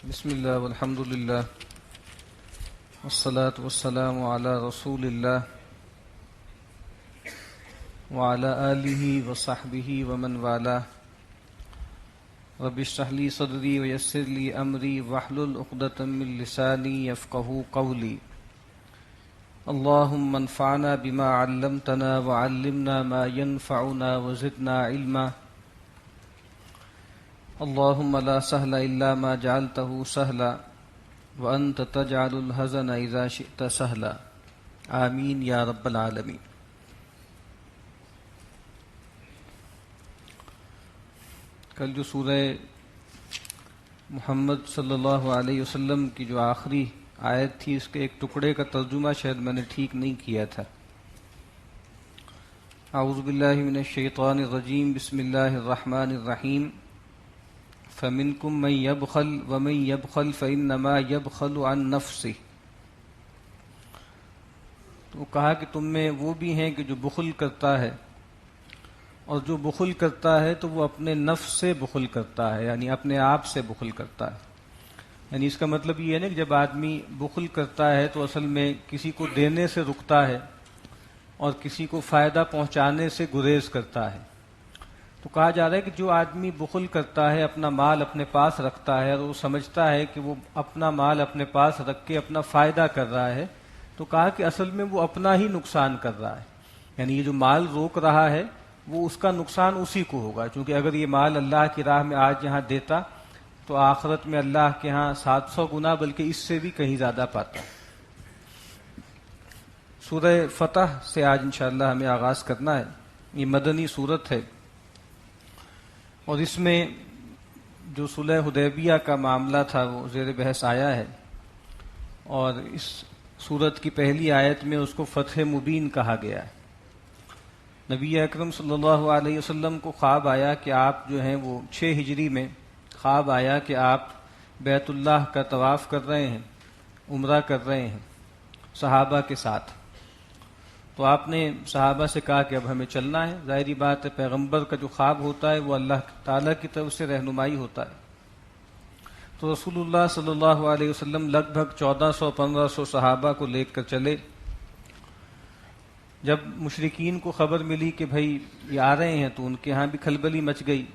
بسم اللہ والحمد للہ والصلاة والسلام علی رسول اللہ وعلی آلہ وصحبہ ومن والاه. رب اشرح لي صدری ویسر لي امری واحلل عقدۃ من لسانی یفقہوا قولی. اللہم انفعنا بما علمتنا وعلمنا ما ينفعنا وزدنا علما. اللہم لا سہل الا ما جعلته سہلا وانت تجعل الحزن اذا شئت سہلا. آمین یا رب العالمین. کل جو سورہ محمد صلی اللہ علیہ وسلم کی جو آخری آیت تھی، اس کے ایک ٹکڑے کا ترجمہ شاید میں نے ٹھیک نہیں کیا تھا. اعوذ باللہ من الشیطان الرجیم. بسم اللہ الرحمن الرحیم. فَمِنْكُمْ مَنْ يَبْخَلْ وَمَنْ يَبْخَلْ فَإِنَّمَا يَبْخَلُ عَنْ نَفْسِهِ. تو کہا کہ تم میں وہ بھی ہیں کہ جو بخل کرتا ہے، اور جو بخل کرتا ہے تو وہ اپنے نفس سے بخل کرتا ہے، یعنی اپنے آپ سے بخل کرتا ہے. یعنی اس کا مطلب یہ ہے نا کہ جب آدمی بخل کرتا ہے تو اصل میں کسی کو دینے سے رکتا ہے اور کسی کو فائدہ پہنچانے سے گریز کرتا ہے. تو کہا جا رہا ہے کہ جو آدمی بخل کرتا ہے، اپنا مال اپنے پاس رکھتا ہے اور وہ سمجھتا ہے کہ وہ اپنا مال اپنے پاس رکھ کے اپنا فائدہ کر رہا ہے، تو کہا کہ اصل میں وہ اپنا ہی نقصان کر رہا ہے. یعنی یہ جو مال روک رہا ہے وہ اس کا نقصان اسی کو ہوگا، کیونکہ اگر یہ مال اللہ کی راہ میں آج یہاں دیتا تو آخرت میں اللہ کے ہاں 700 گنا بلکہ اس سے بھی کہیں زیادہ پاتا. سورہ فتح سے آج انشاءاللہ ہمیں آغاز کرنا ہے. یہ مدنی سورت ہے اور اس میں جو صلح حدیبیہ کا معاملہ تھا وہ زیر بحث آیا ہے، اور اس سورت کی پہلی آیت میں اس کو فتح مبین کہا گیا ہے. نبی اکرم صلی اللہ علیہ وسلم کو خواب آیا کہ آپ جو ہیں وہ 6 ہجری میں خواب آیا کہ آپ بیت اللہ کا طواف کر رہے ہیں، عمرہ کر رہے ہیں صحابہ کے ساتھ. تو آپ نے صحابہ سے کہا کہ اب ہمیں چلنا ہے. ظاہری بات ہے، پیغمبر کا جو خواب ہوتا ہے وہ اللہ تعالیٰ کی طرف سے رہنمائی ہوتا ہے. تو رسول اللہ صلی اللہ علیہ وسلم لگ بھگ 1400-1500 صحابہ کو لے کر چلے. جب مشرکین کو خبر ملی کہ بھائی یہ آ رہے ہیں تو ان کے ہاں بھی کھلبلی مچ گئی،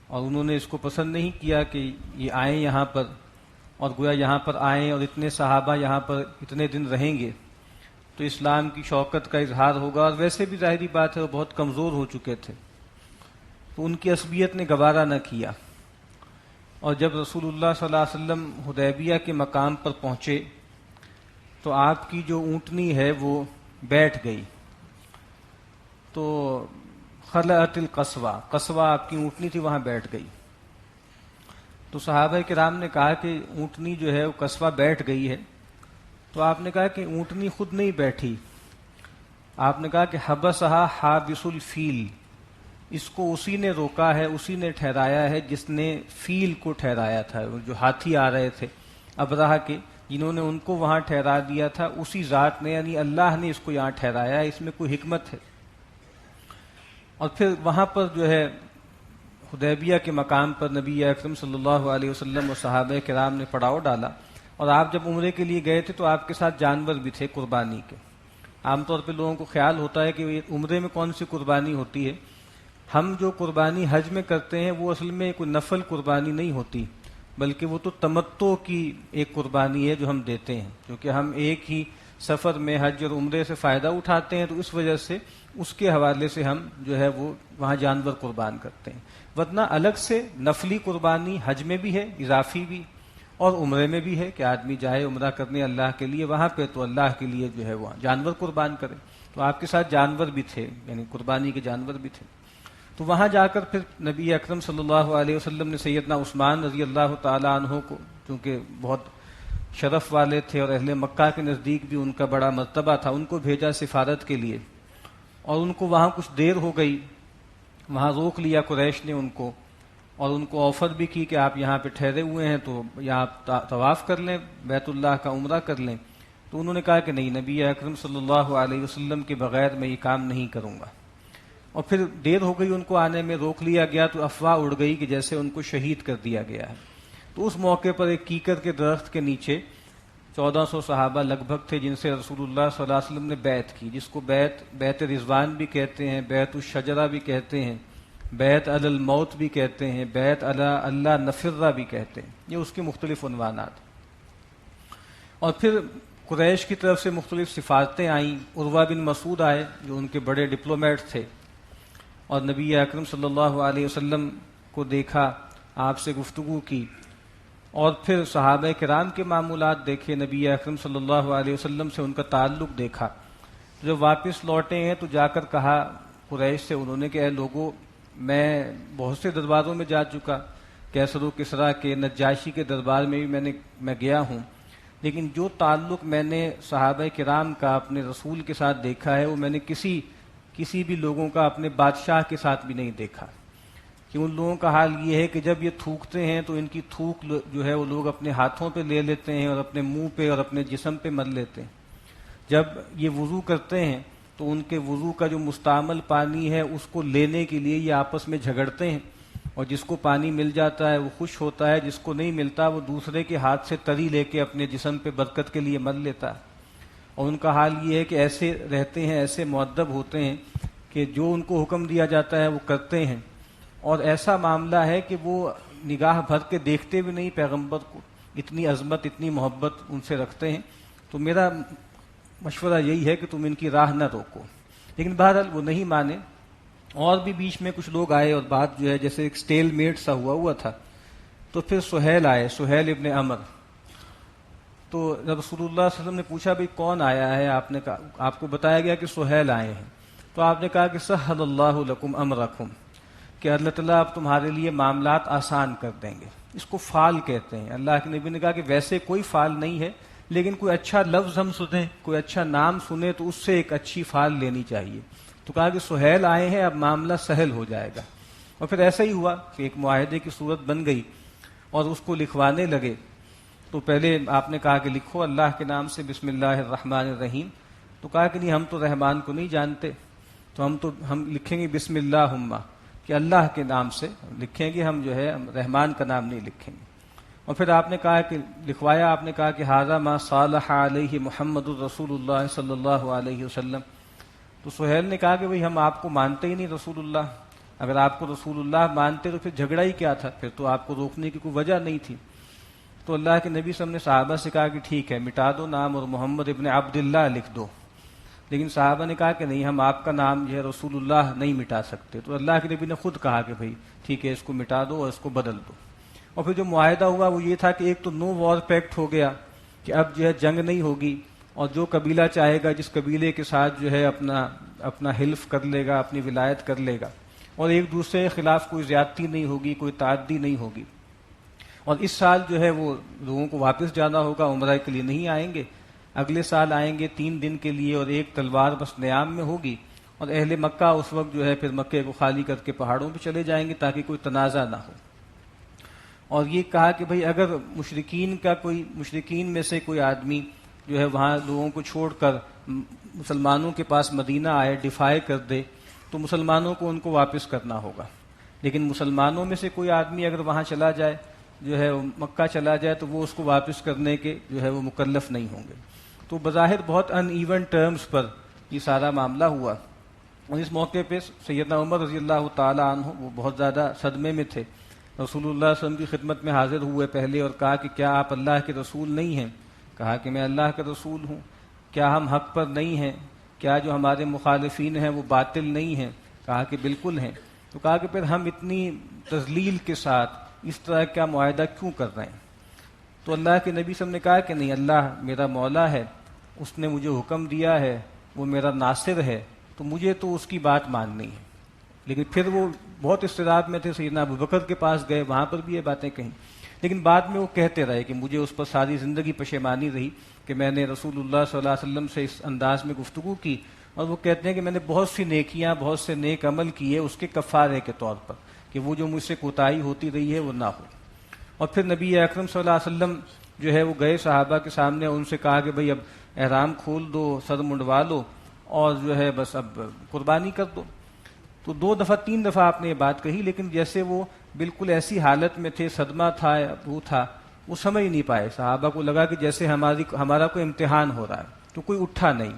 اور انہوں نے اس کو پسند نہیں کیا کہ یہ آئیں یہاں پر، اور گویا یہاں پر آئیں اور اتنے صحابہ یہاں پر اتنے دن رہیں گے تو اسلام کی شوکت کا اظہار ہوگا، اور ویسے بھی ظاہری بات ہے وہ بہت کمزور ہو چکے تھے. تو ان کی عصبیت نے گوارا نہ کیا، اور جب رسول اللہ صلی اللہ علیہ وسلم حدیبیہ کے مقام پر پہنچے تو آپ کی جو اونٹنی ہے وہ بیٹھ گئی. تو خلعت القصوہ، قصوہ آپ کی اونٹنی تھی، وہاں بیٹھ گئی. تو صحابہ کرام نے کہا کہ اونٹنی جو ہے وہ قصوہ بیٹھ گئی ہے. تو آپ نے کہا کہ اونٹنی خود نہیں بیٹھی، آپ نے کہا کہ حبسہا حابس الفیل، اس کو اسی نے روکا ہے، اسی نے ٹھہرایا ہے جس نے فیل کو ٹھہرایا تھا. جو ہاتھی آ رہے تھے ابرہہ کے، جنہوں نے ان کو وہاں ٹھہرا دیا تھا، اسی ذات نے یعنی اللہ نے اس کو یہاں ٹھہرایا ہے. اس میں کوئی حکمت ہے. اور پھر وہاں پر جو ہے حدیبیہ کے مقام پر نبی اکرم صلی اللہ علیہ وسلم اور صحابہ کرام نے پڑاؤ ڈالا. اور آپ جب عمرے کے لیے گئے تھے تو آپ کے ساتھ جانور بھی تھے قربانی کے. عام طور پہ لوگوں کو خیال ہوتا ہے کہ عمرے میں کون سی قربانی ہوتی ہے. ہم جو قربانی حج میں کرتے ہیں وہ اصل میں کوئی نفل قربانی نہیں ہوتی، بلکہ وہ تو تمتع کی ایک قربانی ہے جو ہم دیتے ہیں، کیونکہ ہم ایک ہی سفر میں حج اور عمرے سے فائدہ اٹھاتے ہیں، تو اس وجہ سے اس کے حوالے سے ہم جو ہے وہ وہاں جانور قربان کرتے ہیں. ورنہ الگ سے نفلی قربانی حج میں بھی ہے، اضافی بھی، اور عمرے میں بھی ہے کہ آدمی جائے عمرہ کرنے اللہ کے لیے وہاں پہ تو اللہ کے لیے جو ہے وہ جانور قربان کرے. تو آپ کے ساتھ جانور بھی تھے، یعنی قربانی کے جانور بھی تھے. تو وہاں جا کر پھر نبی اکرم صلی اللہ علیہ وسلم نے سیدنا عثمان رضی اللہ تعالیٰ عنہ کو، چونکہ بہت شرف والے تھے اور اہل مکہ کے نزدیک بھی ان کا بڑا مرتبہ تھا، ان کو بھیجا سفارت کے لیے. اور ان کو وہاں کچھ دیر ہو گئی، وہاں روک لیا قریش نے ان کو، اور ان کو آفر بھی کی کہ آپ یہاں پہ ٹھہرے ہوئے ہیں تو یہاں آپ طواف کر لیں، بیت اللہ کا عمرہ کر لیں. تو انہوں نے کہا کہ نہیں، نبی اکرم صلی اللہ علیہ وسلم کے بغیر میں یہ کام نہیں کروں گا. اور پھر دیر ہو گئی ان کو آنے میں، روک لیا گیا تو افواہ اڑ گئی کہ جیسے ان کو شہید کر دیا گیا ہے. تو اس موقع پر ایک کیکر کے درخت کے نیچے 1400 صحابہ لگ بھگ تھے جن سے رسول اللہ صلی اللہ علیہ وسلم نے بیعت کی، جس کو بیعت رضوان بھی کہتے ہیں، بیعت الشجرہ بھی کہتے ہیں، بیعت علی الموت بھی کہتے ہیں، بیعت علی اللہ نفرہ بھی کہتے ہیں، یہ اس کے مختلف عنوانات۔ اور پھر قریش کی طرف سے مختلف سفارتیں آئیں، عروہ بن مسعود آئے جو ان کے بڑے ڈپلومیٹ تھے، اور نبی اکرم صلی اللہ علیہ وسلم کو دیکھا، آپ سے گفتگو کی، اور پھر صحابہ کرام کے معمولات دیکھے، نبی اکرم صلی اللہ علیہ وسلم سے ان کا تعلق دیکھا۔ جب واپس لوٹے ہیں تو جا کر کہا قریش سے انہوں نے کہ اے لوگو، میں بہت سے درباروں میں جا چکا، کیسر و کسریٰ کے، نجاشی کے دربار میں بھی میں گیا ہوں، لیکن جو تعلق میں نے صحابہ کرام کا اپنے رسول کے ساتھ دیکھا ہے وہ میں نے کسی بھی لوگوں کا اپنے بادشاہ کے ساتھ بھی نہیں دیکھا، کہ ان لوگوں کا حال یہ ہے کہ جب یہ تھوکتے ہیں تو ان کی تھوک جو ہے وہ لوگ اپنے ہاتھوں پہ لے لیتے ہیں اور اپنے منہ پہ اور اپنے جسم پہ مل لیتے ہیں، جب یہ وضو کرتے ہیں تو ان کے وضو کا جو مستعمل پانی ہے اس کو لینے کے لیے یہ آپس میں جھگڑتے ہیں، اور جس کو پانی مل جاتا ہے وہ خوش ہوتا ہے، جس کو نہیں ملتا وہ دوسرے کے ہاتھ سے تری لے کے اپنے جسم پہ برکت کے لیے مل لیتا ہے۔ اور ان کا حال یہ ہے کہ ایسے رہتے ہیں، ایسے مؤدب ہوتے ہیں کہ جو ان کو حکم دیا جاتا ہے وہ کرتے ہیں، اور ایسا معاملہ ہے کہ وہ نگاہ بھر کے دیکھتے بھی نہیں پیغمبر کو، اتنی عظمت اتنی محبت ان سے رکھتے ہیں۔ تو میرا مشورہ یہی ہے کہ تم ان کی راہ نہ روکو، لیکن بہرحال وہ نہیں مانے، اور بھی بیچ میں کچھ لوگ آئے اور بات جو ہے جیسے ایک سٹیل میٹ سا ہوا تھا۔ تو پھر سہیل آئے، سہیل ابن عمر، تو جب رسول اللہ صلی اللہ علیہ وسلم نے پوچھا بھئی کون آیا ہے، آپ کو بتایا گیا کہ سہیل آئے ہیں، تو آپ نے کہا کہ سہل اللہ لکم امرکم، کہ اللہ تعالیٰ اب تمہارے لیے معاملات آسان کر دیں گے۔ اس کو فال کہتے ہیں۔ اللہ کے نبی نے کہا کہ ویسے کوئی فال نہیں ہے، لیکن کوئی اچھا لفظ ہم سنیں، کوئی اچھا نام سنیں تو اس سے ایک اچھی فال لینی چاہیے۔ تو کہا کہ سہیل آئے ہیں، اب معاملہ سہل ہو جائے گا۔ اور پھر ایسا ہی ہوا کہ ایک معاہدے کی صورت بن گئی اور اس کو لکھوانے لگے۔ تو پہلے آپ نے کہا کہ لکھو اللہ کے نام سے بسم اللہ الرحمن الرحیم، تو کہا کہ نہیں ہم تو رحمان کو نہیں جانتے، تو ہم لکھیں گے بسم اللہ کہ اللہ کے نام سے لکھیں گے، ہم جو ہے رحمان کا نام نہیں لکھیں گے۔ اور پھر آپ نے کہا کہ لکھوایا، آپ نے کہا کہ ھذا ما صالح علیہ محمد الرسول اللہ صلی اللہ علیہ وسلم۔ تو سہیل نے کہا کہ بھئی ہم آپ کو مانتے ہی نہیں رسول اللہ، اگر آپ کو رسول اللہ مانتے تو پھر جھگڑا ہی کیا تھا، پھر تو آپ کو روکنے کی کوئی وجہ نہیں تھی۔ تو اللہ کے نبی صلی اللہ علیہ وسلم نے صحابہ سے کہا کہ ٹھیک ہے مٹا دو نام اور محمد ابن عبداللہ لکھ دو، لیکن صحابہ نے کہا کہ نہیں ہم آپ کا نام جو ہے رسول اللہ نہیں مٹا سکتے۔ تو اللہ کے نبی نے خود کہا کہ بھئی ٹھیک ہے اس کو مٹا دو اور اس کو بدل دو۔ اور پھر جو معاہدہ ہوا وہ یہ تھا کہ ایک تو نو وار پیکٹ ہو گیا کہ اب جو ہے جنگ نہیں ہوگی، اور جو قبیلہ چاہے گا جس قبیلے کے ساتھ جو ہے اپنا حلف کر لے گا، اپنی ولایت کر لے گا، اور ایک دوسرے کے خلاف کوئی زیادتی نہیں ہوگی، کوئی تعدی نہیں ہوگی۔ اور اس سال جو ہے وہ لوگوں کو واپس جانا ہوگا، عمرہ کے لیے نہیں آئیں گے، اگلے سال آئیں گے 3 دن کے لیے، اور ایک تلوار بس نیام میں ہوگی، اور اہل مکہ اس وقت جو ہے پھر مکے کو خالی کر کے پہاڑوں پہ چلے جائیں گے تاکہ کوئی تنازع نہ ہو۔ اور یہ کہا کہ بھئی اگر مشرکین میں سے کوئی آدمی جو ہے وہاں لوگوں کو چھوڑ کر مسلمانوں کے پاس مدینہ آئے، ڈیفائی کر دے، تو مسلمانوں کو ان کو واپس کرنا ہوگا، لیکن مسلمانوں میں سے کوئی آدمی اگر وہاں چلا جائے، جو ہے مکہ چلا جائے، تو وہ اس کو واپس کرنے کے جو ہے وہ مکلف نہیں ہوں گے۔ تو بظاہر بہت ان ایون ٹرمز پر یہ سارا معاملہ ہوا، اور اس موقع پہ سیدنا عمر رضی اللہ تعالی عنہ وہ بہت زیادہ صدمے میں تھے، رسول اللہ صلی اللہ علیہ وسلم کی خدمت میں حاضر ہوئے پہلے اور کہا کہ کیا آپ اللہ کے رسول نہیں ہیں؟ کہا کہ میں اللہ کا رسول ہوں۔ کیا ہم حق پر نہیں ہیں؟ کیا جو ہمارے مخالفین ہیں وہ باطل نہیں ہیں؟ کہا کہ بالکل ہیں۔ تو کہا کہ پھر ہم اتنی تذلیل کے ساتھ اس طرح کا معاہدہ کیوں کر رہے ہیں؟ تو اللہ کے نبی صلی اللہ علیہ وسلم نے کہا کہ نہیں، اللہ میرا مولا ہے، اس نے مجھے حکم دیا ہے، وہ میرا ناصر ہے، تو مجھے تو اس کی بات ماننی ہے۔ لیکن پھر وہ بہت اضطراب میں تھے، سیدنا ابوبکر کے پاس گئے، وہاں پر بھی یہ باتیں کہیں، لیکن بعد میں وہ کہتے رہے کہ مجھے اس پر ساری زندگی پشیمانی رہی کہ میں نے رسول اللہ صلی اللہ علیہ وسلم سے اس انداز میں گفتگو کی، اور وہ کہتے ہیں کہ میں نے بہت سی نیکیاں، بہت سے نیک عمل کیے اس کے کفارے کے طور پر، کہ وہ جو مجھ سے کوتاہی ہوتی رہی ہے وہ نہ ہو۔ اور پھر نبی اکرم صلی اللہ علیہ وسلم جو ہے وہ گئے صحابہ کے سامنے، ان سے کہا کہ بھئی اب احرام کھول دو، سر منڈوا لو، اور جو ہے بس اب قربانی کر دو۔ تو 2 دفعہ 3 دفعہ آپ نے یہ بات کہی، لیکن جیسے وہ بالکل ایسی حالت میں تھے، صدمہ تھا، وہ تھا، وہ سمجھ نہیں پائے. صحابہ کو لگا کہ جیسے ہمارا کوئی امتحان ہو رہا ہے، تو کوئی اٹھا نہیں.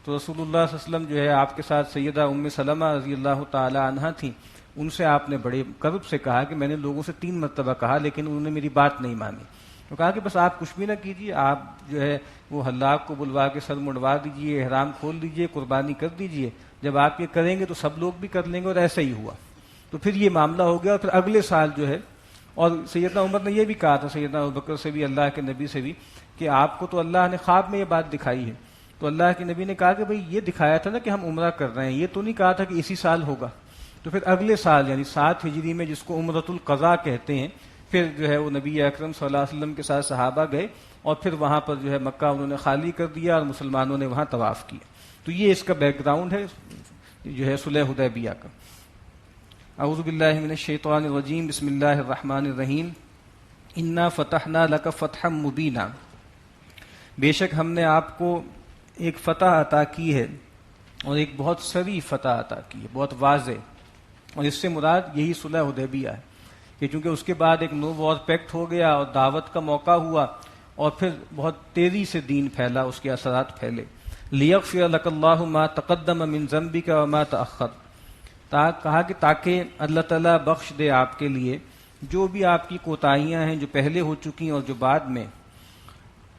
تو رسول اللہ صلی اللہ علیہ وسلم جو ہے آپ کے ساتھ سیدہ ام سلمہ رضی اللہ تعالی عنہا تھیں، ان سے آپ نے بڑے کرب سے کہا کہ میں نے لوگوں سے 3 مرتبہ کہا لیکن انہوں نے میری بات نہیں مانی. تو کہا کہ بس آپ کچھ بھی نہ کیجیے، آپ جو ہے وہ حلاق کو بلوا کے سر مڑوا دیجیے، احرام کھول دیجیے، قربانی کر دیجیے. جب آپ یہ کریں گے تو سب لوگ بھی کر لیں گے، اور ایسا ہی ہوا. تو پھر یہ معاملہ ہو گیا. اور پھر اگلے سال جو ہے، اور سیدنا عمر نے یہ بھی کہا تھا سیدنا ابوبکر سے بھی، اللہ کے نبی سے بھی، کہ آپ کو تو اللہ نے خواب میں یہ بات دکھائی ہے. تو اللہ کے نبی نے کہا کہ بھئی یہ دکھایا تھا نا کہ ہم عمرہ کر رہے ہیں، یہ تو نہیں کہا تھا کہ اسی سال ہوگا. تو پھر اگلے سال یعنی 7 ہجری میں، جس کو عمرۃ القضاء کہتے ہیں، پھر جو ہے وہ نبی اکرم صلی اللہ علیہ وسلم کے ساتھ صحابہ گئے، اور پھر وہاں پر جو ہے مکہ انہوں نے خالی کر دیا اور مسلمانوں نے وہاں طواف کیا. تو یہ اس کا بیک گراؤنڈ ہے جو ہے صلح حدیبیہ کا. اعوذ باللہ من الشیطان الرجیم، بسم اللہ الرحمن الرحیم. انا فتحنا لک فتحا مبینا، بے شک ہم نے آپ کو ایک فتح عطا کی ہے، اور ایک بہت سری فتح عطا کی ہے، بہت واضح. اور اس سے مراد یہی صلح حدیبیہ ہے کہ چونکہ اس کے بعد ایک نو وار پیکٹ ہو گیا اور دعوت کا موقع ہوا، اور پھر بہت تیزی سے دین پھیلا، اس کے اثرات پھیلے. لیغفر لک اللہ ما تقدم من ذنبک وما تأخر، کہا کہ تاکہ اللہ تعالیٰ بخش دے آپ کے لیے جو بھی آپ کی کوتاہیاں ہیں، جو پہلے ہو چکی اور جو بعد میں.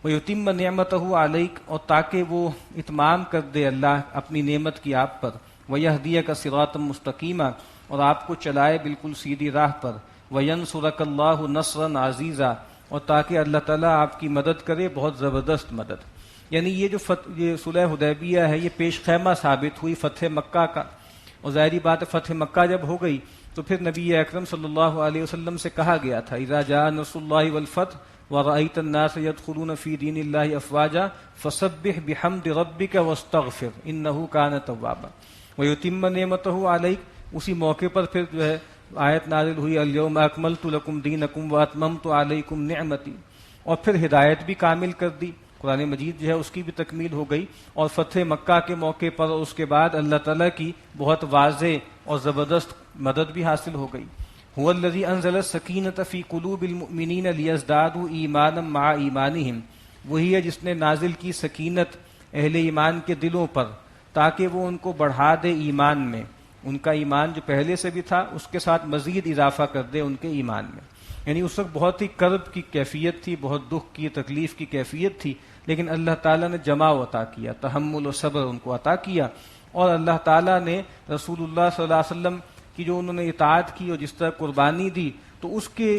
وَيُتِمَّ نِعْمَتَهُ عَلَيْكَ، اور تاکہ وہ اتمام کر دے اللہ اپنی نعمت کی آپ پر. وَيَهْدِيَكَ صِرَاطًا مُسْتَقِيمًا، اور آپ کو چلائے بالکل سیدھی راہ پر. وَيَنْصُرَكَ اللَّهُ نَصْرًا عَزِيزًا، اور تاکہ اللہ تعالیٰ آپ کی مدد کرے بہت زبردست مدد. یعنی یہ جو یہ صلح حدیبیہ ہے، یہ پیش خیمہ ثابت ہوئی فتح مکہ کا. اور ظاہری بات ہے فتح مکہ جب ہو گئی تو پھر نبی اکرم صلی اللہ علیہ وسلم سے کہا گیا تھا، اذا جاء نصر اللہ والفتح ورأيت الناس يدخلون في دين الله افواجا فسبح بحمد ربك واستغفر انه كان توابا. ويتم نعمته عليك، اسی موقع پر پھر جو ہے آیت نازل ہوئی، اليوم اکملت لكم دینکم واتممت علیکم نعمتی، اور پھر ہدایت بھی کامل کر دی. قرآن مجید جو ہے اس کی بھی تکمیل ہو گئی، اور فتح مکہ کے موقع پر اور اس کے بعد اللہ تعالیٰ کی بہت واضح اور زبردست مدد بھی حاصل ہو گئی. هو الذی انزل السکینۃ فی قلوب المؤمنین لیزدادوا ایمانا مع ایمانہم، وہی ہے جس نے نازل کی سکینت اہل ایمان کے دلوں پر تاکہ وہ ان کو بڑھا دے ایمان میں، ان کا ایمان جو پہلے سے بھی تھا اس کے ساتھ مزید اضافہ کر دے ان کے ایمان میں. یعنی اس وقت بہت ہی کرب کی کیفیت تھی، بہت دکھ کی تکلیف کی کیفیت تھی، لیکن اللہ تعالیٰ نے جمع عطا کیا، تحمل و صبر ان کو عطا کیا. اور اللہ تعالیٰ نے رسول اللہ صلی اللہ علیہ وسلم کی جو انہوں نے اطاعت کی اور جس طرح قربانی دی، تو اس کے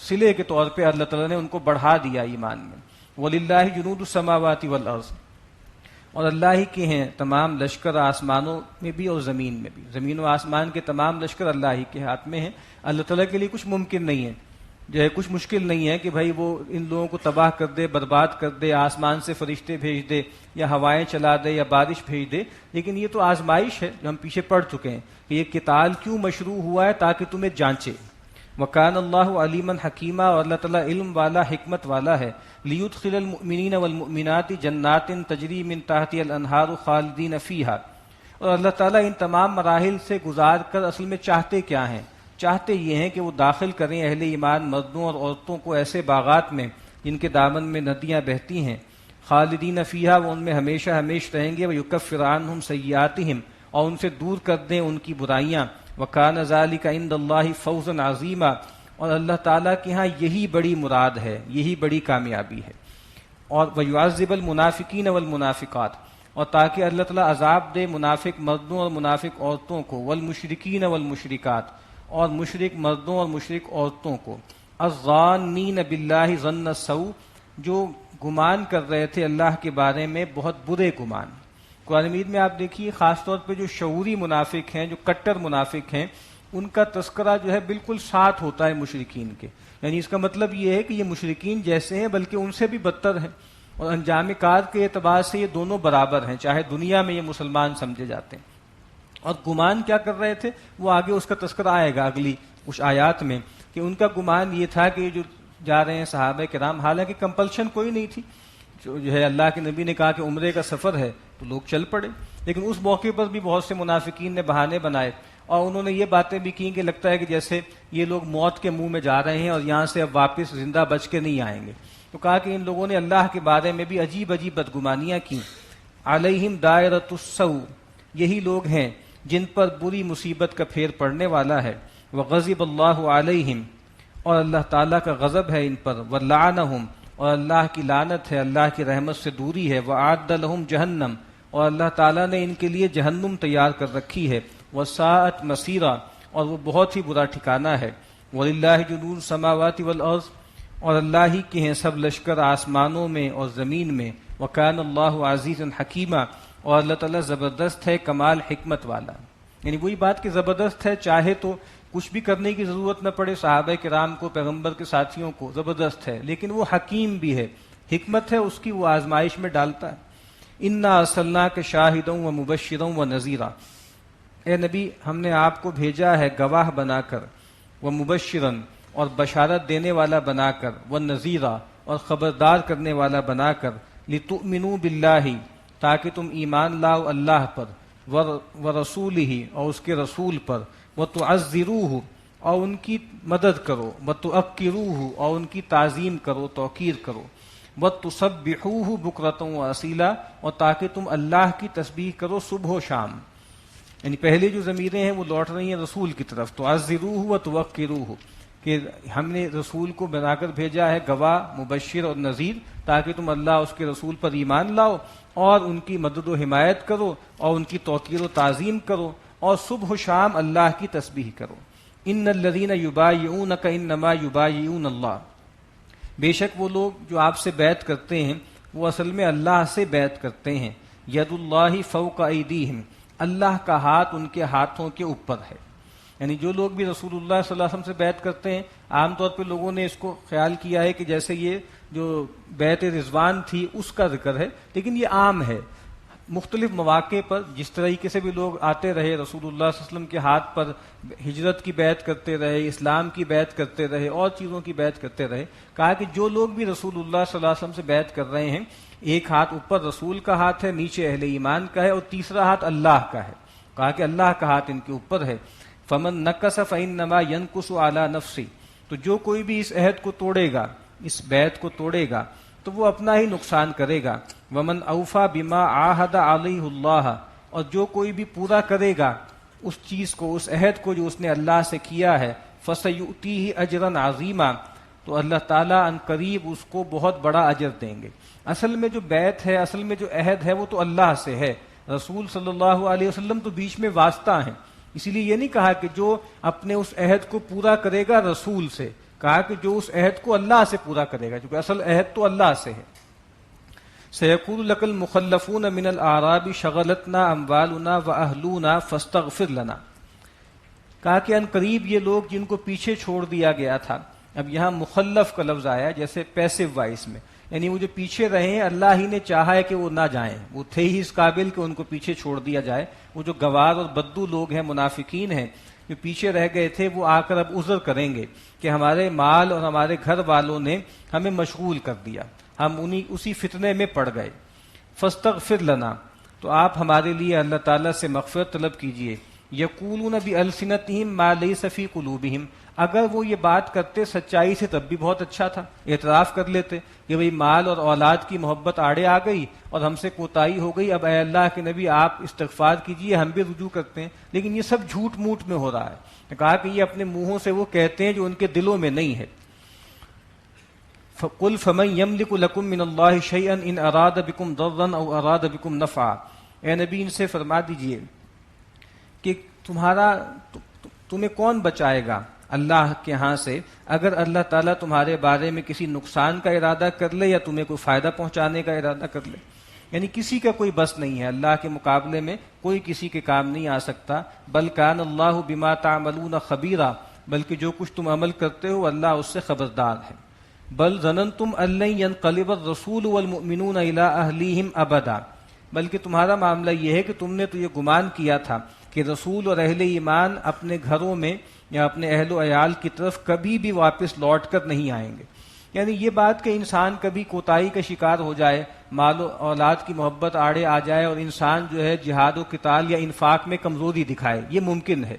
صلے کے طور پہ اللہ تعالیٰ نے ان کو بڑھا دیا ایمان میں. وَلِلَّهِ جُنُودُ السَّمَاوَاتِ وَالْأَرْضِ، اور اللہ ہی کے ہیں تمام لشکر آسمانوں میں بھی اور زمین میں بھی. زمین و آسمان کے تمام لشکر اللہ ہی کے ہاتھ میں ہیں. اللہ تعالیٰ کے لیے کچھ ممکن نہیں ہے، جو ہے کچھ مشکل نہیں ہے کہ بھائی وہ ان لوگوں کو تباہ کر دے، برباد کر دے، آسمان سے فرشتے بھیج دے یا ہوائیں چلا دے یا بارش بھیج دے. لیکن یہ تو آزمائش ہے جو ہم پیچھے پڑھ چکے ہیں کہ یہ قتال کیوں مشروع ہوا ہے، تاکہ تمہیں جانچے. وَكَانَ اللَّهُ عَلِيمًا حَكِيمًا، اور اللہ تعالیٰ علم والا حکمت والا ہے. لِيُدْخِلَ الْمُؤْمِنِينَ وَالْمُؤْمِنَاتِ جَنَّاتٍ تَجْرِي مِن تَحْتِهَا الْأَنْهَارُ خَالِدِينَ فِيهَا. اور اللہ تعالیٰ ان تمام مراحل سے گزار کر اصل میں چاہتے کیا ہیں؟ چاہتے یہ ہیں کہ وہ داخل کریں اہل ایمان مردوں اور عورتوں کو ایسے باغات میں جن کے دامن میں ندیاں بہتی ہیں. خالدین فیہا، وہ ان میں ہمیشہ ہمیشہ رہیں گے. ویکفر عنہم سیئاتہم، اور ان سے دور کر دیں ان کی برائیاں. وکان ذلک عند اللہ فوزا عظیما، اور اللہ تعالیٰ کے ہاں یہی بڑی مراد ہے، یہی بڑی کامیابی ہے. اور ویعذب المنافقین والمنافقات، اور تاکہ اللہ تعالیٰ عذاب دے منافق مردوں اور منافق عورتوں کو. والمشرکین والمشرکات، اور مشرک مردوں اور مشرک عورتوں کو. الظانین باللہ ظن السوء، جو گمان کر رہے تھے اللہ کے بارے میں بہت برے گمان. قرآن مجید میں آپ دیکھیے خاص طور پہ جو شعوری منافق ہیں، جو کٹر منافق ہیں، ان کا تذکرہ جو ہے بالکل ساتھ ہوتا ہے مشرکین کے. یعنی اس کا مطلب یہ ہے کہ یہ مشرکین جیسے ہیں بلکہ ان سے بھی بدتر ہیں، اور انجام کار کے اعتبار سے یہ دونوں برابر ہیں، چاہے دنیا میں یہ مسلمان سمجھے جاتے ہیں. اور گمان کیا کر رہے تھے وہ آگے اس کا تذکرہ آئے گا اگلی کچھ آیات میں، کہ ان کا گمان یہ تھا کہ جو جا رہے ہیں صحابہ کرام، حالانکہ کمپلشن کوئی نہیں تھی. جو ہے اللہ کے نبی نے کہا کہ عمرے کا سفر ہے تو لوگ چل پڑے. لیکن اس موقع پر بھی بہت سے منافقین نے بہانے بنائے اور انہوں نے یہ باتیں بھی کی کہ لگتا ہے کہ جیسے یہ لوگ موت کے منہ میں جا رہے ہیں اور یہاں سے اب واپس زندہ بچ کے نہیں آئیں گے. تو کہا کہ ان لوگوں نے اللہ کے بارے میں بھی عجیب عجیب بدگمانیاں کی. علیہم دائرۃ السوء، یہی لوگ ہیں جن پر بری مصیبت کا پھیر پڑنے والا ہے. وغضب اللہ علیہم، اور اللہ تعالیٰ کا غضب ہے ان پر. ولعنہم، اور اللہ کی لعنت ہے، اللہ کی رحمت سے دوری ہے. وأعد لہم جہنم، اور اللہ تعالیٰ نے ان کے لیے جہنم تیار کر رکھی ہے. وساءت مصیرا، اور وہ بہت ہی برا ٹھکانہ ہے. وللہ جنود السماوات والارض، اور اللہ ہی کے ہیں سب لشکر آسمانوں میں اور زمین میں. وکان اللہ عزیزا حکیما، اور اللہ تعالیٰ زبردست ہے، کمال حکمت والا. یعنی وہی بات کہ زبردست ہے، چاہے تو کچھ بھی کرنے کی ضرورت نہ پڑے صحابہ کرام کو، پیغمبر کے ساتھیوں کو، زبردست ہے. لیکن وہ حکیم بھی ہے، حکمت ہے اس کی، وہ آزمائش میں ڈالتا ہے. انا ارسلناک شاہدا ومبشرا ونذیرا، اے نبی ہم نے آپ کو بھیجا ہے گواہ بنا کر، ومبشرا، اور بشارت دینے والا بنا کر، ونذیرا، اور خبردار کرنے والا بنا کر. لتؤمنوا باللہ، تاکہ تم ایمان لاؤ اللہ پر، ورسولہ، اور اس کے رسول پر. وتعزروہ، اور ان کی مدد کرو. وتوقروہ، اور ان کی تعظیم کرو، توقیر کرو. وتسبحوہ بکرۃ واصیلا، اور تاکہ تم اللہ کی تسبیح کرو صبح و شام. یعنی پہلے جو ضمیریں ہیں وہ لوٹ رہی ہیں رسول کی طرف. تعزروہ وتوقروہ، کہ ہم نے رسول کو بنا کر بھیجا ہے گواہ، مبشر اور نذیر، تاکہ تم اللہ اس کے رسول پر ایمان لاؤ اور ان کی مدد و حمایت کرو اور ان کی توقیر و تعظیم کرو اور صبح و شام اللہ کی تسبیح کرو. ان الذین یبایعونک انما یبایعون اللہ، بے شک وہ لوگ جو آپ سے بیعت کرتے ہیں وہ اصل میں اللہ سے بیعت کرتے ہیں. ید اللہ فوق ایدیہم، اللہ کا ہاتھ ان کے ہاتھوں کے اوپر ہے. یعنی جو لوگ بھی رسول اللہ صلی اللہ علیہ وسلم سے بیعت کرتے ہیں، عام طور پہ لوگوں نے اس کو خیال کیا ہے کہ جیسے یہ جو بیعت رضوان تھی اس کا ذکر ہے، لیکن یہ عام ہے. مختلف مواقع پر جس طریقے سے بھی لوگ آتے رہے، رسول اللہ صلی اللہ علیہ وسلم کے ہاتھ پر ہجرت کی بیعت کرتے رہے، اسلام کی بیعت کرتے رہے اور چیزوں کی بیعت کرتے رہے. کہا کہ جو لوگ بھی رسول اللہ صلی اللہ علیہ وسلم سے بیعت کر رہے ہیں، ایک ہاتھ اوپر رسول کا ہاتھ ہے، نیچے اہل ایمان کا ہے، اور تیسرا ہاتھ اللہ کا ہے. کہا کہ اللہ کا ہاتھ ان کے اوپر ہے. فمن نکس فانما ينکس علی نفسہ، تو جو کوئی بھی اس عہد کو توڑے گا، اس بیعت کو توڑے گا، تو وہ اپنا ہی نقصان کرے گا. ومن اوفی بما عاہد علیہ اللہ، اور جو کوئی بھی پورا کرے گا اس چیز کو، اس عہد کو جو اس نے اللہ سے کیا ہے، فسیؤتیہ اجرا عظیما، تو اللہ تعالیٰ ان قریب اس کو بہت بڑا اجر دیں گے. اصل میں جو بیعت ہے، اصل میں جو عہد ہے، وہ تو اللہ سے ہے. رسول صلی اللہ علیہ وسلم تو بیچ میں واسطہ ہیں. اسی لیے یہ نہیں کہا کہ جو اپنے اس عہد کو پورا کرے گا رسول سے، کہا کہ جو اس عہد کو اللہ سے پورا کرے گا، کیونکہ اصل عہد تو اللہ سے ہے. سیقول لک المخلفون من الاعراب شغلتنا اموالنا واہلونا فاستغفر لنا. کہا کہ ان قریب یہ لوگ جن کو پیچھے چھوڑ دیا گیا تھا، اب یہاں مخلف کا لفظ آیا جیسے پیسو وائس میں، یعنی وہ جو پیچھے رہے ہیں اللہ ہی نے چاہا ہے کہ وہ نہ جائیں، وہ تھے ہی اس قابل کہ ان کو پیچھے چھوڑ دیا جائے. وہ جو گوار اور بدو لوگ ہیں، منافقین ہیں، جو پیچھے رہ گئے تھے، وہ آ کر اب عذر کریں گے کہ ہمارے مال اور ہمارے گھر والوں نے ہمیں مشغول کر دیا، ہم اسی فتنے میں پڑ گئے. فاستغفر لنا، تو آپ ہمارے لیے اللہ تعالیٰ سے مغفرت طلب کیجئے. یقولون بألسنتہم ما لیس فی قلوبہم، اگر وہ یہ بات کرتے سچائی سے تب بھی بہت اچھا تھا، اعتراف کر لیتے کہ بھئی مال اور اولاد کی محبت آڑے آ گئی اور ہم سے کوتاہی ہو گئی، اب اے اللہ کے نبی آپ استغفار کیجئے، ہم بھی رجوع کرتے ہیں. لیکن یہ سب جھوٹ موٹ میں ہو رہا ہے. کہا کہ یہ اپنے منہوں سے وہ کہتے ہیں جو ان کے دلوں میں نہیں ہے. قل فمن یملک لکم من اللہ شیئا ان اراد بکم ضرا او اراد بکم نفعا، اے نبی ان سے فرما دیجئے کہ تمہیں کون بچائے گا اللہ کے ہاں سے اگر اللہ تعالیٰ تمہارے بارے میں کسی نقصان کا ارادہ کر لے یا تمہیں کوئی فائدہ پہنچانے کا ارادہ کر لے. یعنی کسی کا کوئی بس نہیں ہے، اللہ کے مقابلے میں کوئی کسی کے کام نہیں آ سکتا. بل کان اللہ بما تعملون خبیرا، بلکہ جو کچھ تم عمل کرتے ہو اللہ اس سے خبردار ہے. بل ظننتم ان لن ينقلب الرسول والمؤمنون الى اہلیہم ابدا، بلکہ تمہارا معاملہ یہ ہے کہ تم نے تو یہ گمان کیا تھا کہ رسول اور اہل ایمان اپنے گھروں میں یا اپنے اہل و عیال کی طرف کبھی بھی واپس لوٹ کر نہیں آئیں گے. یعنی یہ بات کہ انسان کبھی کوتاہی کا شکار ہو جائے، مال و اولاد کی محبت آڑے آ جائے اور انسان جو ہے جہاد و قتال یا انفاق میں کمزوری دکھائے، یہ ممکن ہے،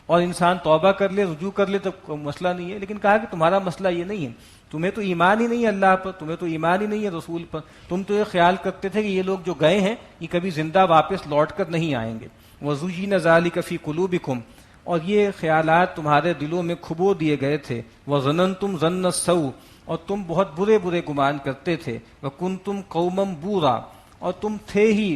اور انسان توبہ کر لے، رجوع کر لے، تو کوئی مسئلہ نہیں ہے. لیکن کہا کہ تمہارا مسئلہ یہ نہیں ہے، تمہیں تو ایمان ہی نہیں ہے اللہ پر، تمہیں تو ایمان ہی نہیں ہے رسول پر، تم تو یہ خیال کرتے تھے کہ یہ لوگ جو گئے ہیں یہ کبھی زندہ واپس لوٹ کر نہیں آئیں گے. وَزُيِّنَ ذَلِكَ فِي قُلُوبِكُمْ، اور یہ خیالات تمہارے دلوں میں کھبو دیے گئے تھے. وَظَنَنْتُمْ ظَنَّ السَّوْءِ، اور تم بہت برے برے گمان کرتے تھے. وَكُنْتُمْ قَوْمًا بُورًا، اور تم تھے ہی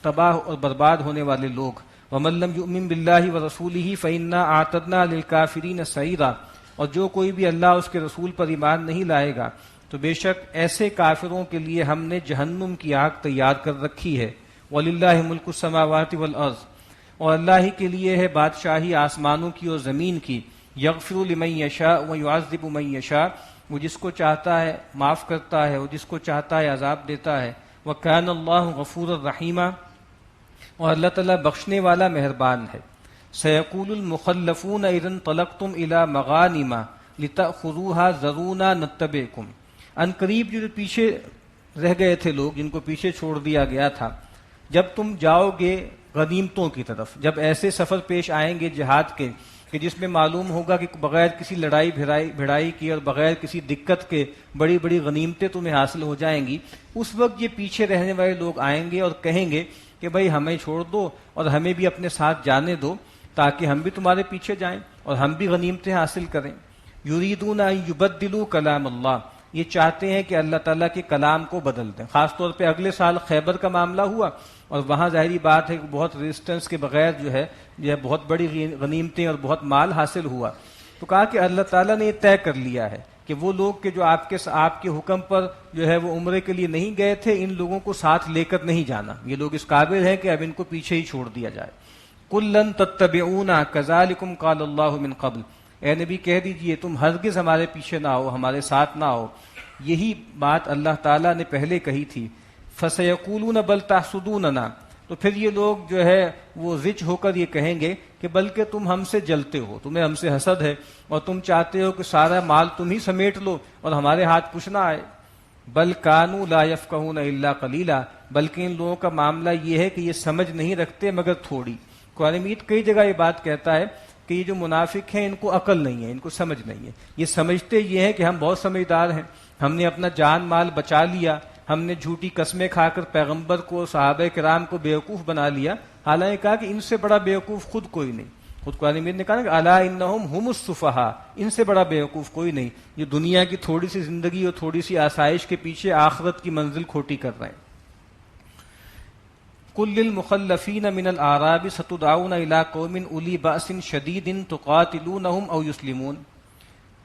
تباہ اور برباد ہونے والے لوگ. وَمَن لَّمْ يُؤْمِن بِاللَّهِ وَرَسُولِهِ فَإِنَّا أَعْتَدْنَا لِلْكَافِرِينَ سَعِيرًا، اور جو کوئی بھی اللہ اس کے رسول پر ایمان نہیں لائے گا تو بے شک ایسے کافروں کے لیے ہم نے جہنم کی آگ تیار کر رکھی ہے. وَلِلَّهِ مُلْكُ السَّمَاوَاتِ وَالْأَرْضِ، اور اللہ ہی کے لیے ہے بادشاہی آسمانوں کی اور زمین کی. یغفر لمن یشاء ویعذب من یشاء، وہ جس کو چاہتا ہے معاف کرتا ہے، وہ جس کو چاہتا ہے عذاب دیتا ہے. وکان اللہ غفور الرحیم، اور اللہ تعالیٰ بخشنے والا مہربان ہے. سیقول المخلفون اذا انطلقتم الى مغانم لتأخذوها ذرونا نتبعکم، ان قریب جو پیچھے رہ گئے تھے لوگ، جن کو پیچھے چھوڑ دیا گیا تھا، جب تم جاؤ گے غنیمتوں کی طرف، جب ایسے سفر پیش آئیں گے جہاد کے کہ جس میں معلوم ہوگا کہ بغیر کسی لڑائی بھڑائی کی اور بغیر کسی دقت کے بڑی بڑی غنیمتیں تمہیں حاصل ہو جائیں گی، اس وقت یہ پیچھے رہنے والے لوگ آئیں گے اور کہیں گے کہ بھائی ہمیں چھوڑ دو اور ہمیں بھی اپنے ساتھ جانے دو تاکہ ہم بھی تمہارے پیچھے جائیں اور ہم بھی غنیمتیں حاصل کریں. یریدون ان یبدلوا کلام اللہ، یہ چاہتے ہیں کہ اللہ تعالیٰ کے کلام کو بدل دیں. خاص طور پہ اگلے سال خیبر کا معاملہ ہوا اور وہاں ظاہری بات ہے کہ بہت ریزسٹنس کے بغیر جو ہے بہت بڑی غنیمتیں اور بہت مال حاصل ہوا. تو کہا کہ اللہ تعالیٰ نے یہ طے کر لیا ہے کہ وہ لوگ کہ جو آپ کے حکم پر جو ہے وہ عمرے کے لیے نہیں گئے تھے، ان لوگوں کو ساتھ لے کر نہیں جانا، یہ لوگ اس قابل ہیں کہ اب ان کو پیچھے ہی چھوڑ دیا جائے. قُل لَن تَتَّبِعُونَا كَذَلِكُمْ قَالَ اللَّهُ مِن قَبْلُ، اے نبی کہہ دیجئے تم ہرگز ہمارے پیچھے نہ آؤ، ہمارے ساتھ نہ آؤ، یہی بات اللہ تعالیٰ نے پہلے کہی تھی. فَسَيَقُولُونَ بَلْ تَحْسُدُونَنَا، تو پھر یہ لوگ جو ہے وہ زج ہو کر یہ کہیں گے کہ بلکہ تم ہم سے جلتے ہو، تمہیں ہم سے حسد ہے اور تم چاہتے ہو کہ سارا مال تم ہی سمیٹ لو اور ہمارے ہاتھ کچھ نہ آئے. بل کانوا لا یفقہون الا قلیلا، بلکہ ان لوگوں کا معاملہ یہ ہے کہ یہ سمجھ نہیں رکھتے مگر تھوڑی. قرآن مجید کئی جگہ یہ بات کہتا ہے کہ یہ جو منافق ہیں ان کو عقل نہیں ہے، ان کو سمجھ نہیں ہے. یہ سمجھتے یہ ہیں کہ ہم بہت سمجھدار ہیں، ہم نے اپنا جان مال بچا لیا، ہم نے جھوٹی قسمیں کھا کر پیغمبر کو صحابہ کرام کو بیوقوف بنا لیا. حالانکہ کہا کہ ان سے بڑا بیوقوف خود کوئی نہیں. خود قرآن مجید نے کہا کہ الا انہم ہم السفہاء، ان سے بڑا بیوقوف کوئی نہیں جو دنیا کی تھوڑی سی زندگی اور تھوڑی سی آسائش کے پیچھے آخرت کی منزل کھوٹی کر رہے ہیں. قل للمخلفین من الاعراب ستدعون الى قوم اولی باس شدید تقاتلونہم او یسلمون،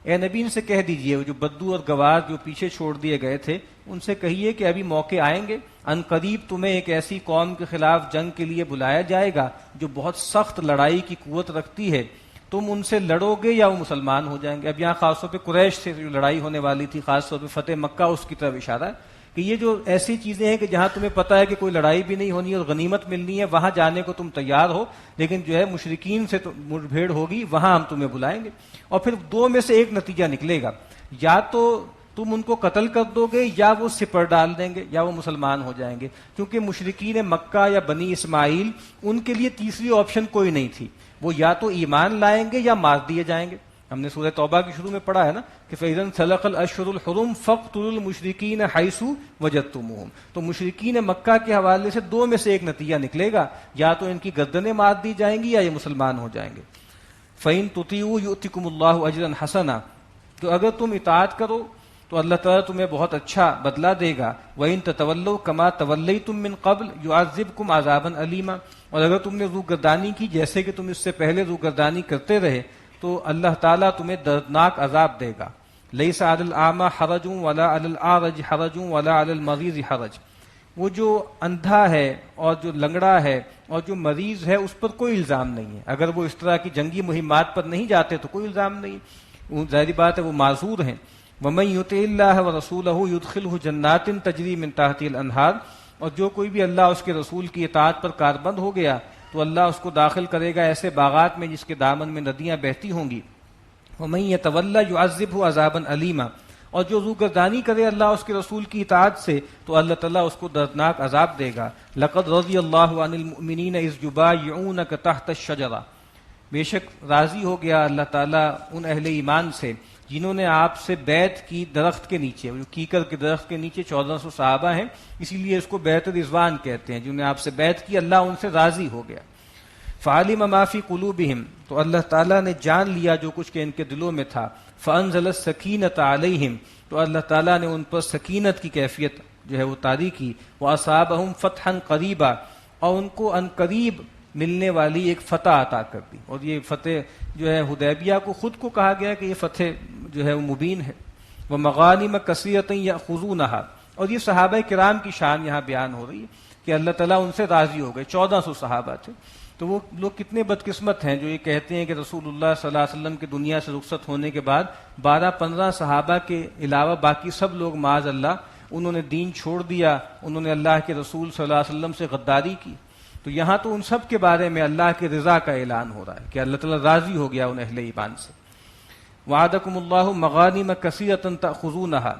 اے نبی ان سے کہہ دیجئے وہ جو بدو اور گواز جو پیچھے چھوڑ دیے گئے تھے ان سے کہیے کہ ابھی موقع آئیں گے، ان قریب تمہیں ایک ایسی قوم کے خلاف جنگ کے لیے بلایا جائے گا جو بہت سخت لڑائی کی قوت رکھتی ہے، تم ان سے لڑو گے یا وہ مسلمان ہو جائیں گے. اب یہاں خاص طور پہ قریش سے جو لڑائی ہونے والی تھی، خاص طور پہ فتح مکہ، اس کی طرف اشارہ ہے کہ یہ جو ایسی چیزیں ہیں کہ جہاں تمہیں پتہ ہے کہ کوئی لڑائی بھی نہیں ہونی اور غنیمت ملنی ہے، وہاں جانے کو تم تیار ہو، لیکن جو ہے مشرکین سے مٹ بھیڑ ہوگی، وہاں ہم تمہیں بلائیں گے. اور پھر دو میں سے ایک نتیجہ نکلے گا، یا تو تم ان کو قتل کر دو گے یا وہ سپر ڈال دیں گے یا وہ مسلمان ہو جائیں گے. کیونکہ مشرکین مکہ یا بنی اسماعیل ان کے لیے تیسری آپشن کوئی نہیں تھی، وہ یا تو ایمان لائیں گے یا مار دیے جائیں گے. ہم نے سورہ توبہ کی شروع میں پڑھا ہے نا کہ فَإِذَا انْسَلَخَ الْأَشْهُرُ الْحُرُمُ فَاقْتُلُوا الْمُشْرِكِينَ حَيْثُ وَجَدتُّمُوهُمْ. تو مشرکین مکہ کے حوالے سے دو میں سے ایک نتیجہ نکلے گا، یا تو ان کی گردنیں مار دی جائیں گی یا یہ مسلمان ہو جائیں گے. فَإِن تُطِيعُوا يُؤْتِكُمُ اللَّهُ أَجْرًا حَسَنًا، تو اگر تم اطاعت کرو تو اللہ تعالیٰ تمہیں بہت اچھا بدلہ دے گا. وَإِن تَتَوَلَّوْا كَمَا تَوَلَّيْتُم مِّن قَبْلُ يُعَذِّبْكُمْ عَذَابًا أَلِيمًا، اور اگر تم نے روگردانی کی جیسے کہ تم اس سے پہلے روگردانی کرتے رہے تو اللہ تعالیٰ تمہیں دردناک عذاب دے گا. لَيْسَ عَلَى الْأَعْمَى حَرَجٌ وَلَا عَلَى الْأَعْرَجِ حَرَجٌ وَلَا عَلَى الْمَرِيضِ حَرَجٌ، وہ جو اندھا ہے اور جو لنگڑا ہے اور جو مریض ہے اس پر کوئی الزام نہیں ہے. اگر وہ اس طرح کی جنگی مہمات پر نہیں جاتے تو کوئی الزام نہیں، ظاہری بات ہے وہ معذور ہیں. وَمَن يُطِعِ اللَّهَ وَرَسُولَهُ يُدْخِلْهُ جَنَّاتٍ تَجْرِي مِن تَحْتِهَا الْأَنْهَارُ، اور جو کوئی بھی اللہ اس کے رسول کی اطاعت پر کاربند ہو گیا تو اللہ اس کو داخل کرے گا ایسے باغات میں جس کے دامن میں ندیاں بہتی ہوں گی. وَمَن يَتَوَلَّ يُعَذِّبْهُ عَذَابًا أَلِيمًا، اور جو روگردانی کرے اللہ اس کے رسول کی اطاعت سے تو اللہ تعالیٰ اس کو دردناک عذاب دے گا. لقد رضی اللہ عن المؤمنین اذ یبایعونک تحت الشجرہ، بے شک راضی ہو گیا اللہ تعالیٰ ان اہل ایمان سے جنہوں نے آپ سے بیعت کی درخت کے نیچے. جو کیکر کے درخت کے نیچے 1400 صحابہ ہیں، اسی لیے اس کو بیعت رضوان کہتے ہیں. جنہوں نے آپ سے بیعت کی اللہ ان سے راضی ہو گیا. فعلم ما فی قلوبہم، تو اللہ تعالیٰ نے جان لیا جو کچھ کہ ان کے دلوں میں تھا. فانزل السکینۃ علیہم، تو اللہ تعالیٰ نے ان پر سکینت کی کیفیت جو ہے وہ طاری کی. واصابہم فتحا قریبا، اور ان کو ان قریب ملنے والی ایک فتح عطا کر دی. اور یہ فتح جو ہے حدیبیہ کو خود کو کہا گیا کہ یہ فتح جو ہے وہ مبین ہے. ومغانم کثیرۃ یأخذونہا، اور یہ صحابہ کرام کی شان یہاں بیان ہو رہی ہے کہ اللہ تعالیٰ ان سے راضی ہو گئے. 1400 صحابہ تھے. تو وہ لوگ کتنے بدقسمت ہیں جو یہ کہتے ہیں کہ رسول اللہ صلی اللہ علیہ وسلم کے دنیا سے رخصت ہونے کے بعد 12-15 صحابہ کے علاوہ باقی سب لوگ معاذ اللہ انہوں نے دین چھوڑ دیا، انہوں نے اللہ کے رسول صلی اللہ علیہ وسلم سے غداری کی. تو یہاں تو ان سب کے بارے میں اللہ کی رضا کا اعلان ہو رہا ہے کہ اللہ تعالیٰ راضی ہو گیا ان اہل ایمان سے. وعدکم اللہ مغانم کثیرۃ تأخذونہا،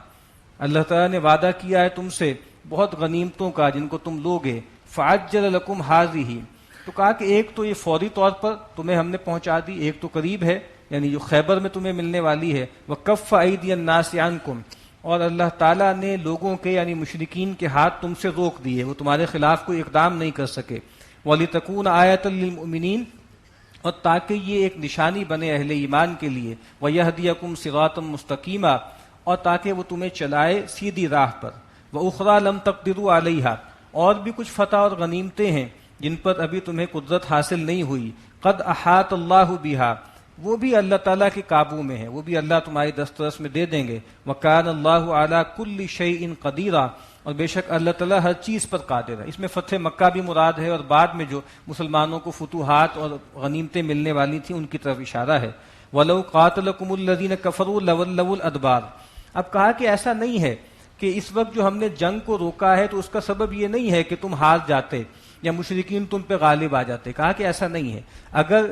اللہ تعالیٰ نے وعدہ کیا ہے تم سے بہت غنیمتوں کا جن کو تم لوگے. فعجل لکم ہذہ، تو کہا کہ ایک تو یہ فوری طور پر تمہیں ہم نے پہنچا دی، ایک تو قریب ہے یعنی جو خیبر میں تمہیں ملنے والی ہے. وکف ایدی الناس عنکم، اور اللہ تعالیٰ نے لوگوں کے یعنی مشرکین کے ہاتھ تم سے روک دیے، وہ تمہارے خلاف کوئی اقدام نہیں کر سکے. وَلِتَكُونَ آیَةً لِّلْمُؤْمِنِينَ، اور تاکہ یہ ایک نشانی بنے اہل ایمان کے لیے. وَيَهْدِيَكُمْ صِرَاطًا مُسْتَقِيمًا، اور تاکہ وہ تمہیں چلائے سیدھی راہ پر. وَأُخْرَىٰ لَمْ تَقْدِرُوا عَلَيْهَا، اور بھی کچھ فتح اور غنیمتیں ہیں جن پر ابھی تمہیں قدرت حاصل نہیں ہوئی. قد احاط اللہ بہا، وہ بھی اللہ تعالیٰ کے قابو میں ہے، وہ بھی اللہ تمہاری دسترس میں دے دیں گے. وکان اللہ علی کل شیء قدیرا، اور بے شک اللہ تعالیٰ ہر چیز پر قادر ہے. اس میں فتح مکہ بھی مراد ہے اور بعد میں جو مسلمانوں کو فتوحات اور غنیمتیں ملنے والی تھیں ان کی طرف اشارہ ہے. وَلَوْ قَاتَلَكُمُ الَّذِينَ كَفَرُوا لَوَلَّوُا الْأَدْبَارَ، اب کہا کہ ایسا نہیں ہے کہ اس وقت جو ہم نے جنگ کو روکا ہے تو اس کا سبب یہ نہیں ہے کہ تم ہار جاتے یا مشرکین تم پہ غالب آ جاتے. کہا کہ ایسا نہیں ہے، اگر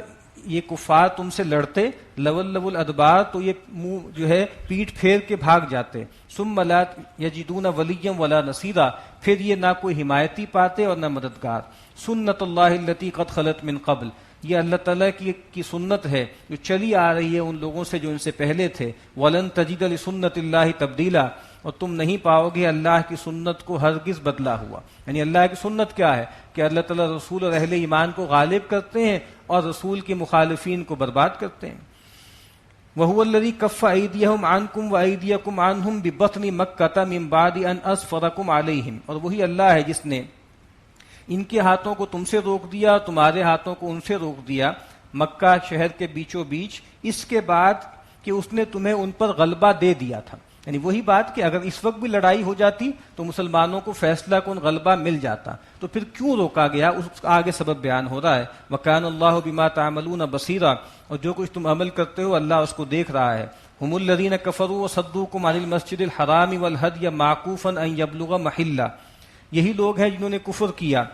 یہ کفار تم سے لڑتے لولوا الادبار تو یہ منہ جو ہے پیٹ پھیر کے بھاگ جاتے. ثم لا یجدون ولیا ولا نصیرا، پھر یہ نہ کوئی حمایتی پاتے اور نہ مددگار. سنت اللہ التی قد خلت من قبل، یہ اللہ تعالیٰ کی سنت ہے جو چلی آ رہی ہے ان لوگوں سے جو ان سے پہلے تھے. ولن تجد لسنت اللہ تبدیلا، اور تم نہیں پاؤ گے اللہ کی سنت کو ہرگز بدلا ہوا. یعنی اللہ کی سنت کیا ہے کہ اللہ تعالیٰ رسول اور اہل ایمان کو غالب کرتے ہیں اور رسول کے مخالفین کو برباد کرتے ہیں. وَهُوَ الَّذِي كَفَّ أَيْدِيَهُمْ عَنْكُمْ وَأَيْدِيَكُمْ عَنْهُمْ بِبَطْنِ مَكَّةَ مِنْ بَعْدِ أَنْ أَظْفَرَكُمْ عَلَيْهِمْ، اور وہی اللہ ہے جس نے ان کے ہاتھوں کو تم سے روک دیا، تمہارے ہاتھوں کو ان سے روک دیا مکہ شہر کے بیچوں بیچ، اس کے بعد کہ اس نے تمہیں ان پر غلبہ دے دیا تھا. یعنی وہی بات کہ اگر اس وقت بھی لڑائی ہو جاتی تو مسلمانوں کو فیصلہ کن غلبہ مل جاتا، تو پھر کیوں روکا گیا اس کا آگے سبب بیان ہو رہا ہے. وَكَانَ اللَّهُ بِمَا تَعْمَلُونَ بَصِيرًا، اور جو کچھ تم عمل کرتے ہو اللہ اس کو دیکھ رہا ہے. هُمُ الَّذِينَ كَفَرُوا وَصَدُّوكُمْ عَنِ الْمَسْجِدِ الْحَرَامِ وَالْهَدْيَ مَعْكُوفًا أَن يَبْلُغَ مَحِلَّهُ، یہی لوگ ہیں جنہوں نے کفر کیا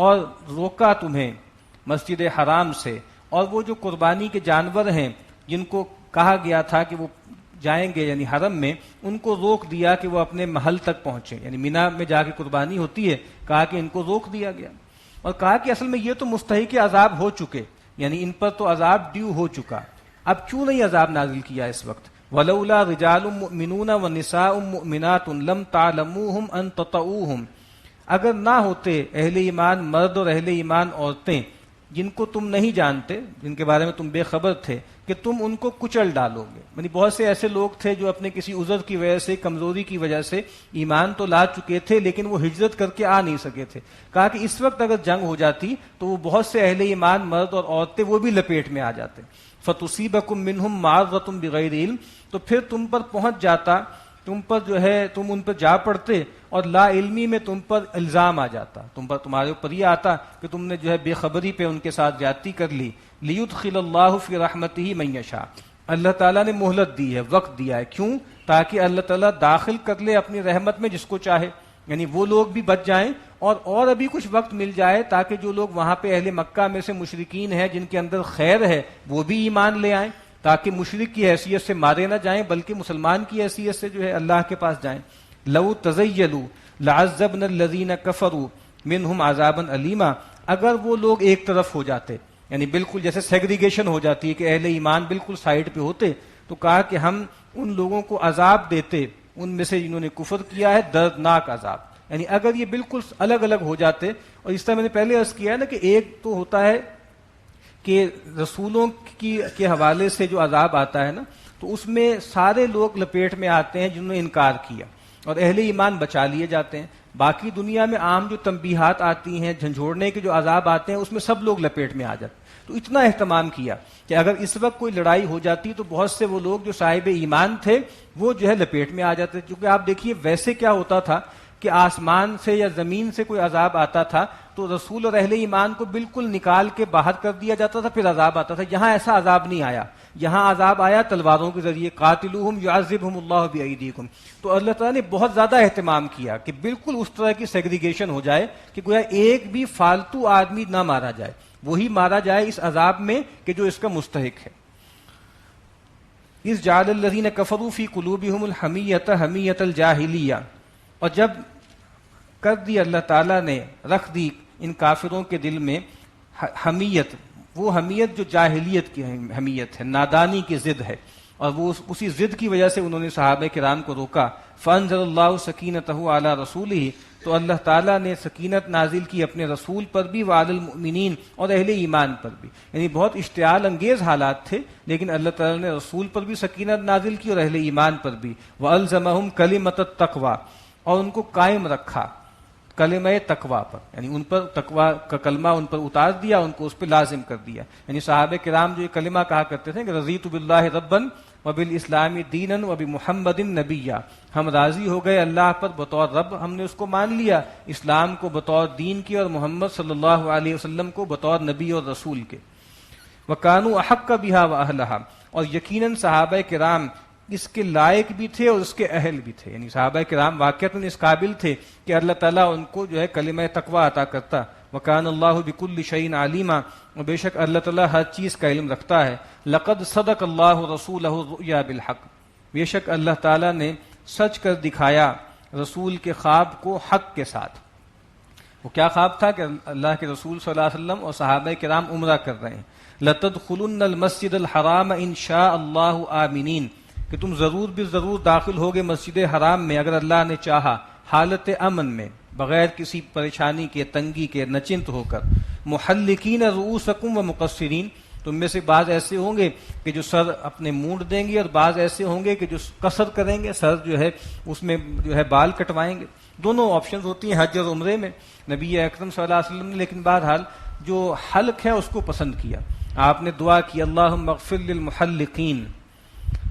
اور روکا تمہیں مسجد حرام سے، اور وہ جو قربانی کے جانور ہیں جن کو کہا گیا تھا کہ وہ جائیں گے یعنی حرم میں، ان کو روک دیا کہ وہ اپنے محل تک پہنچے. یعنی مینا میں جا کے قربانی ہوتی ہے، کہا کہ ان کو روک دیا گیا، اور کہا کہ اصل میں یہ تو مستحق عذاب ہو چکے، یعنی ان پر تو عذاب ڈیو ہو چکا، اب کیوں نہیں عذاب نازل کیا اس وقت. وَلَوْلَا رِجَالٌ مُؤْمِنُونَ وَنِسَاءٌ مُؤْمِنَاتٌ لَمْ تَعْلَمُوهُمْ أَن تَطَئُوهُمْ، اگر نہ ہوتے اہل ایمان مرد اور اہل ایمان عورتیں جن کو تم نہیں جانتے، جن کے بارے میں تم بے خبر تھے کہ تم ان کو کچل ڈالو گے. یعنی بہت سے ایسے لوگ تھے جو اپنے کسی عذر کی وجہ سے، کمزوری کی وجہ سے ایمان تو لا چکے تھے لیکن وہ ہجرت کر کے آ نہیں سکے تھے. کہا کہ اس وقت اگر جنگ ہو جاتی تو وہ بہت سے اہل ایمان مرد اور عورتیں وہ بھی لپیٹ میں آ جاتے. فَتُصِيبَكُم مِّنْهُم مَّعَرَّةٌ بِغَيْرِ عِلْمٍ، تو پھر تم پر پہنچ جاتا، تم پر جو ہے تم ان پر جا پڑتے اور لا علمی میں تم پر الزام آ جاتا، تمہارے اوپر یہ آتا کہ تم نے جو ہے بے خبری پہ ان کے ساتھ زیادتی کر لی. لِيُدْخِلَ اللَّهُ فِي رَحْمَتِهِ مَن يَشَاءُ، اللہ تعالیٰ نے مہلت دی ہے، وقت دیا ہے. کیوں؟ تاکہ اللہ تعالیٰ داخل کر لے اپنی رحمت میں جس کو چاہے. یعنی وہ لوگ بھی بچ جائیں اور ابھی کچھ وقت مل جائے تاکہ جو لوگ وہاں پہ اہل مکہ میں سے مشرکین ہیں جن کے اندر خیر ہے وہ بھی ایمان لے آئیں، تاکہ مشرک کی حیثیت سے مارے نہ جائیں بلکہ مسلمان کی حیثیت سے جو ہے اللہ کے پاس جائیں. لو تزیلوا لعذبنا الذین کفروا منہم عذابا علیما. اگر وہ لوگ ایک طرف ہو جاتے, یعنی بالکل جیسے سیگریگیشن ہو جاتی ہے کہ اہل ایمان بالکل سائڈ پہ ہوتے, تو کہا کہ ہم ان لوگوں کو عذاب دیتے ان میں سے جنہوں نے کفر کیا ہے, دردناک عذاب. یعنی اگر یہ بالکل الگ الگ ہو جاتے, اور اس طرح میں نے پہلے عرض کیا ہے نا کہ ایک تو ہوتا ہے کہ رسولوں کے حوالے سے جو عذاب آتا ہے نا, تو اس میں سارے لوگ لپیٹ میں آتے ہیں جنہوں نے انکار کیا, اور اہل ایمان بچا لیے جاتے ہیں. باقی دنیا میں عام جو تنبیہات آتی ہیں, جھنجھوڑنے کے جو عذاب آتے ہیں, اس میں سب لوگ لپیٹ میں آ جاتے ہیں. تو اتنا اہتمام کیا کہ اگر اس وقت کوئی لڑائی ہو جاتی تو بہت سے وہ لوگ جو صاحب ایمان تھے وہ جو ہے لپیٹ میں آ جاتے. کیونکہ آپ دیکھیے ویسے کیا ہوتا تھا کہ آسمان سے یا زمین سے کوئی عذاب آتا تھا تو رسول اور اہل ایمان کو بالکل نکال کے باہر کر دیا جاتا تھا, پھر عذاب آتا تھا. یہاں ایسا عذاب نہیں آیا, یہاں عذاب آیا تلواروں کے ذریعے, قاتلوہم یعذبہم اللہ بایدیکم. تو اللہ تعالیٰ نے بہت زیادہ اہتمام کیا کہ بالکل اس طرح کی سیگریگیشن ہو جائے کہ گویا ایک بھی فالتو آدمی نہ مارا جائے, وہی مارا جائے اس عذاب میں کہ جو اس کا مستحق ہے. اذ جعل الذین کفروا فی قلوبہم الحمیۃ حمیۃ الجاہلیہ. اور جب کر دی اللہ تعالیٰ نے, رکھ دی ان کافروں کے دل میں حمیت, وہ حمیت جو جاہلیت کی حمیت ہے, نادانی کی ضد ہے, اور وہ اسی ضد کی وجہ سے انہوں نے صحابہ کرام کو روکا. فانزل اللہ سکینتہ علی رسولہ. تو اللہ تعالیٰ نے سکینت نازل کی اپنے رسول پر بھی, وعلی المؤمنین, اور اہل ایمان پر بھی. یعنی بہت اشتعال انگیز حالات تھے, لیکن اللہ تعالیٰ نے رسول پر بھی سکینت نازل کی اور اہل ایمان پر بھی. وَأَلْزَمَهُمْ كَلِمَةَ التَّقْوَى. اور ان کو قائم رکھا کلمہ تقویٰ پر, یعنی ان پر تقویٰ کا کلمہ ان پر اتار دیا, ان کو اس پہ لازم کر دیا. یعنی صحابہ کرام جو یہ کلمہ کہا کرتے تھے کہ رضیت باللہ ربًا وبالاسلام دینا وبمحمد نبیّا. ہم راضی ہو گئے اللہ پر بطور رب, ہم نے اس کو مان لیا, اسلام کو بطور دین کی, اور محمد صلی اللہ علیہ وسلم کو بطور نبی اور رسول کے. وَكَانُوا أَحَقَّ بِهَا وَأَهْلَهَا. اور یقیناً صحابہ کرام اس کے لائق بھی تھے اور اس کے اہل بھی تھے. یعنی صحابہ کرام واقعتاً اس قابل تھے کہ اللہ تعالیٰ ان کو جو ہے کلمہ تقویٰ عطا کرتا. وَكَانَ اللَّهُ بِكُلِّ شَيْءٍ عَلِيمًا. اور بے شک اللہ تعالیٰ ہر چیز کا علم رکھتا ہے. لَقَدْ صَدَقَ اللَّهُ رَسُولَهُ الرُّؤْيَا بِالْحَقِّ. بے شک اللہ تعالیٰ نے سچ کر دکھایا رسول کے خواب کو حق کے ساتھ. وہ کیا خواب تھا کہ اللہ کے رسول صلی اللہ علیہ وسلم اور صحابہ کرام عمرہ کر رہے ہیں. لَتَدْخُلُنَّ الْمَسْجِدَ الْحَرَامَ إِن شَاءَ اللَّهُ آمِنِينَ. کہ تم ضرور بھی ضرور داخل ہوگے مسجد حرام میں اگر اللہ نے چاہا, حالت امن میں, بغیر کسی پریشانی کے, تنگی کے, نچنت ہو کر. محلقین رؤوسکم ومقصرین. تم میں سے بعض ایسے ہوں گے کہ جو سر اپنے مونڈ دیں گے, اور بعض ایسے ہوں گے کہ جو قصر کریں گے, سر جو ہے اس میں جو ہے بال کٹوائیں گے. دونوں آپشنز ہوتی ہیں حج اور عمرے میں. نبی اکرم صلی اللہ علیہ وسلم نے لیکن بہرحال جو حلق ہے اس کو پسند کیا. آپ نے دعا کی اللہم اغفر للمحلقین,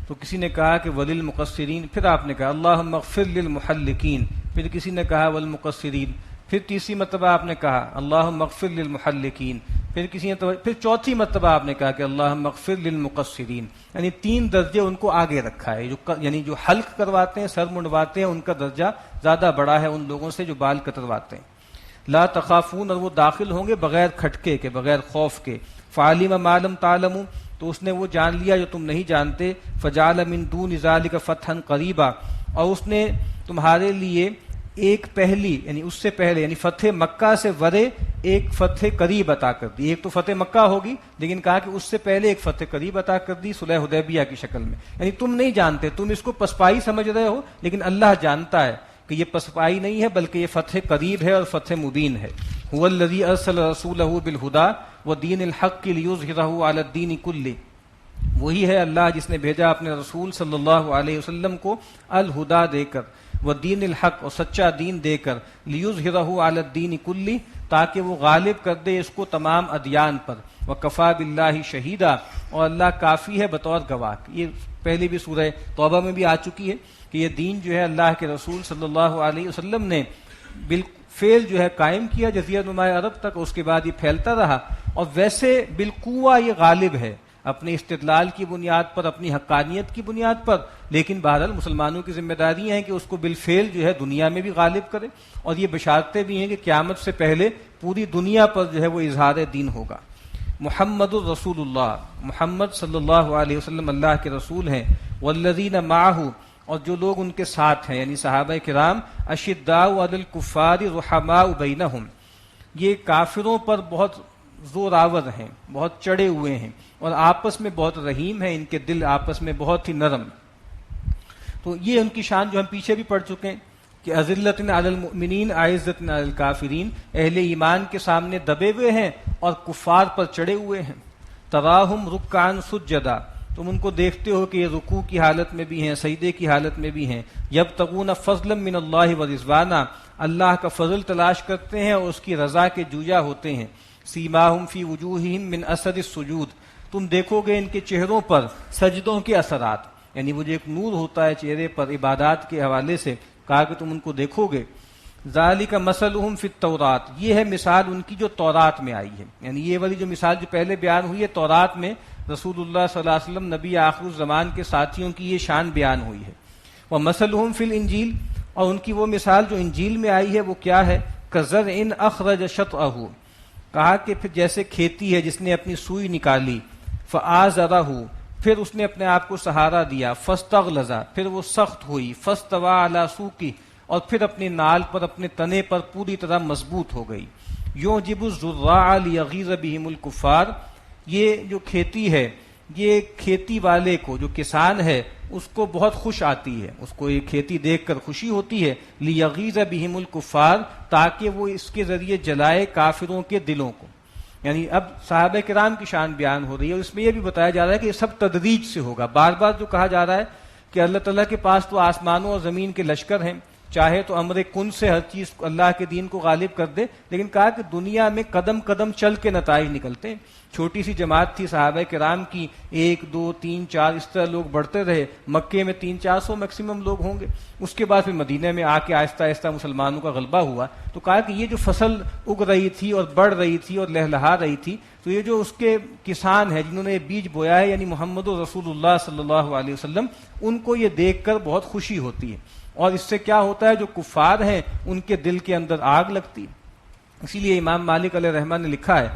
تو کسی نے کہا کہ وللمقصرین, پھر آپ نے کہا اللہم اغفر للمحلقین, پھر کسی نے کہا والمقصرین, پھر تیسری مرتبہ آپ نے کہا اللہم اغفر للمحلقین, پھر کسی نے پھر چوتھی مرتبہ آپ نے کہا کہ اللہم اغفر للمقصرین. یعنی 3 درجے ان کو آگے رکھا ہے. یعنی جو حلق کرواتے ہیں, سر منڈواتے ہیں, ان کا درجہ زیادہ بڑا ہے ان لوگوں سے جو بال کترواتے ہیں. لا تخافون. اور وہ داخل ہوں گے بغیر کھٹکے کے, بغیر خوف کے. فعلم ما لم تعلموا. تو اس نے وہ جان لیا جو تم نہیں جانتے. فجعل من دون ذلک فتحا قریبا. اور اس نے تمہارے لیے ایک پہلی, یعنی اس سے پہلے, یعنی فتح مکہ سے ورے ایک فتح قریب عطا کر دی. ایک تو فتح مکہ ہوگی, لیکن کہا کہ اس سے پہلے ایک فتح قریب عطا کر دی صلح حدیبیہ کی شکل میں. یعنی تم نہیں جانتے, تم اس کو پسپائی سمجھ رہے ہو, لیکن اللہ جانتا ہے کہ یہ پسپائی نہیں ہے بلکہ یہ فتح قریب ہے اور فتح مبین ہے. هو الذی ارسل رسولہ بالہدی ودین الحق لیظہرہ علی الدین کلہ. وہی ہے اللہ جس نے بھیجا اپنے رسول صلی اللہ علیہ وسلم کو الہدا دے کر, ودین الحق, اور سچا دین دے کر, لیظہرہ علی الدین کلہ, تاکہ وہ غالب کر دے اس کو تمام ادیان پر. وکفی باللہ شہیدا. اور اللہ کافی ہے بطور گواہ. یہ پہلے بھی سورہ توبہ میں بھی آ چکی ہے کہ یہ دین جو ہے اللہ کے رسول صلی اللہ علیہ وسلم نے بالفعل جو ہے قائم کیا جزیرہ نماء عرب تک, اس کے بعد یہ پھیلتا رہا, اور ویسے بالقوہ یہ غالب ہے اپنے استدلال کی بنیاد پر, اپنی حقانیت کی بنیاد پر. لیکن بہرحال مسلمانوں کی ذمہ داری ہے کہ اس کو بالفعل جو ہے دنیا میں بھی غالب کرے, اور یہ بشارتیں بھی ہیں کہ قیامت سے پہلے پوری دنیا پر جو ہے وہ اظہار دین ہوگا. محمد الرسول اللہ، محمد صلی اللہ علیہ وسلم اللہ کے رسول ہیں، والذین معہ، اور جو لوگ ان کے ساتھ ہیں یعنی صحابہ کرام، اشداء علی الکفار رحماء بینہم، یہ کافروں پر بہت زور آور ہیں، بہت چڑھے ہوئے ہیں اور آپس میں بہت رحیم ہیں، ان کے دل آپس میں بہت ہی نرم۔ تو یہ ان کی شان جو ہم پیچھے بھی پڑھ چکے ہیں کہ اذلۃ علی المؤمنین اعزۃ علی الکافرین، اہل ایمان کے سامنے دبے ہوئے ہیں اور کفار پر چڑھے ہوئے ہیں۔ تراہم رکعا سجدا، تم ان کو دیکھتے ہو کہ یہ رکوع کی حالت میں بھی ہیں، سجدے کی حالت میں بھی ہیں۔ یبتغون فضلا من اللہ ورضوانا، اللہ کا فضل تلاش کرتے ہیں اور اس کی رضا کے جویا ہوتے ہیں۔ سیماہم فی وجوہہم من اثر السجود، تم دیکھو گے ان کے چہروں پر سجدوں کے اثرات، یعنی وہ جو ایک نور ہوتا ہے چہرے پر عبادات کے حوالے سے، کہا کہ تم ان کو دیکھو گے۔ ذالک مثلہم فی التوراۃ، یہ ہے مثال ان کی جو تورات میں آئی ہے، یعنی یہ والی جو مثال جو پہلے بیان ہوئی ہے تورات میں، رسول اللہ صلی اللہ علیہ وسلم نبی آخر الزمان کے ساتھیوں کی یہ شان بیان ہوئی ہے۔ ومثلہم فی الانجیل، اور ان کی وہ مثال جو انجیل میں آئی ہے وہ کیا ہے؟ کزرع اخرج شطأہ، کہا کہ پھر جیسے کھیتی ہے جس نے اپنی سوئی نکالی، فآزرہ، پھر اس نے اپنے آپ کو سہارا دیا، فاستغلظ، پھر وہ سخت ہوئی، فاستوى علی سوقہ، اور پھر اپنے نال پر اپنے تنے پر پوری طرح مضبوط ہو گئی۔ یعجب الزراع لیغیظ بہم الکفار، یہ جو کھیتی ہے یہ کھیتی والے کو، جو کسان ہے اس کو بہت خوش آتی ہے، اس کو یہ کھیتی دیکھ کر خوشی ہوتی ہے، لیغیظ بہم الکفار، تاکہ وہ اس کے ذریعے جلائے کافروں کے دلوں کو۔ یعنی اب صحابہ کرام کی شان بیان ہو رہی ہے اور اس میں یہ بھی بتایا جا رہا ہے کہ یہ سب تدریج سے ہوگا۔ بار بار جو کہا جا رہا ہے کہ اللہ تعالیٰ کے پاس تو آسمانوں اور زمین کے لشکر ہیں، چاہے تو امر کن سے ہر چیز اللہ کے دین کو غالب کر دے، لیکن کہا کہ دنیا میں قدم قدم چل کے نتائج نکلتے ہیں۔ چھوٹی سی جماعت تھی صحابہ کرام کی، 1 2 3 4 اس طرح لوگ بڑھتے رہے، مکے میں 300-400 میکسیمم لوگ ہوں گے، اس کے بعد پھر مدینہ میں آ کے آہستہ آہستہ مسلمانوں کا غلبہ ہوا۔ تو کہا کہ یہ جو فصل اگ رہی تھی اور بڑھ رہی تھی اور لہلہا رہی تھی، تو یہ جو اس کے کسان ہیں جنہوں نے یہ بیج بویا ہے، یعنی محمد رسول اللہ صلی اللہ علیہ وسلم، ان کو یہ دیکھ کر بہت خوشی ہوتی ہے، اور اس سے کیا ہوتا ہے، جو کفار ہیں ان کے دل کے اندر آگ لگتی ہے۔ اسی لیے امام مالک علیہ رحمہ نے لکھا ہے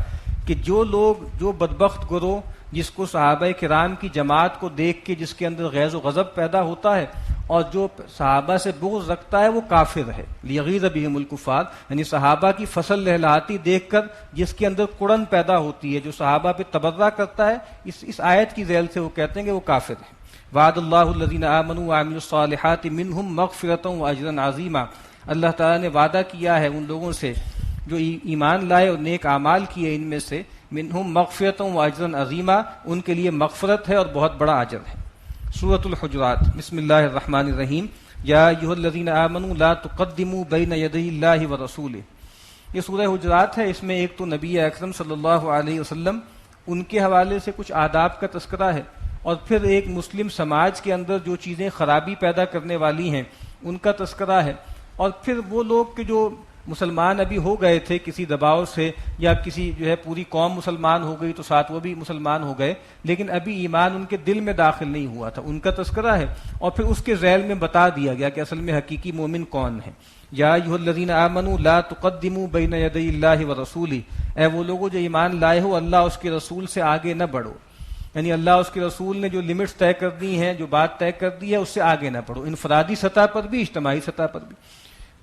کہ جو بدبخت گروہ جس کو صحابہ کرام کی جماعت کو دیکھ کے جس کے اندر غیظ و غضب پیدا ہوتا ہے اور جو صحابہ سے بغض رکھتا ہے، وہ کافر ہے۔ لیغیظ بہم الکفار، یعنی صحابہ کی فصل لہلاتی دیکھ کر جس کے اندر کڑن پیدا ہوتی ہے، جو صحابہ پہ تبرہ کرتا ہے، اس آیت کی ذیل سے وہ کہتے ہیں کہ وہ کافر ہے۔ وعد اللہ الذین آمنوا وعملوا الصالحات منہم مغفرۃ واجرا عظیما، اللہ تعالیٰ نے وعدہ کیا ہے ان لوگوں سے جو ایمان لائے اور نیک اعمال کیے، ان میں سے منہم مغفرۃ واجرا عظیما، ان کے لیے مغفرت ہے اور بہت بڑا اجر ہے۔ سورۃ الحجرات، بسم اللہ الرحمن الرحیم، یا ایھا الذین آمنوا لا تقدموا بین یدی اللہ ورسولہ، یہ سورہ حجرات ہے۔ اس میں ایک تو نبی اکرم صلی اللہ علیہ وسلم، ان کے حوالے سے کچھ آداب کا تذکرہ ہے، اور پھر ایک مسلم سماج کے اندر جو چیزیں خرابی پیدا کرنے والی ہیں ان کا تذکرہ ہے، اور پھر وہ لوگ کہ جو مسلمان ابھی ہو گئے تھے کسی دباؤ سے، یا کسی جو ہے پوری قوم مسلمان ہو گئی تو ساتھ وہ بھی مسلمان ہو گئے، لیکن ابھی ایمان ان کے دل میں داخل نہیں ہوا تھا، ان کا تذکرہ ہے، اور پھر اس کے ذیل میں بتا دیا گیا کہ اصل میں حقیقی مومن کون ہے۔ یا ایھا الذین آمنوا لا تقدموا بین یدی اللہ ورسولہ، اے وہ لوگوں جو ایمان لائے ہو، اللہ اس کے رسول سے آگے نہ بڑھو، یعنی اللہ اس کے رسول نے جو لمٹس طے کر دی ہیں، جو بات طے کر دی ہے، اس سے آگے نہ بڑھو، انفرادی سطح پر بھی، اجتماعی سطح پر بھی۔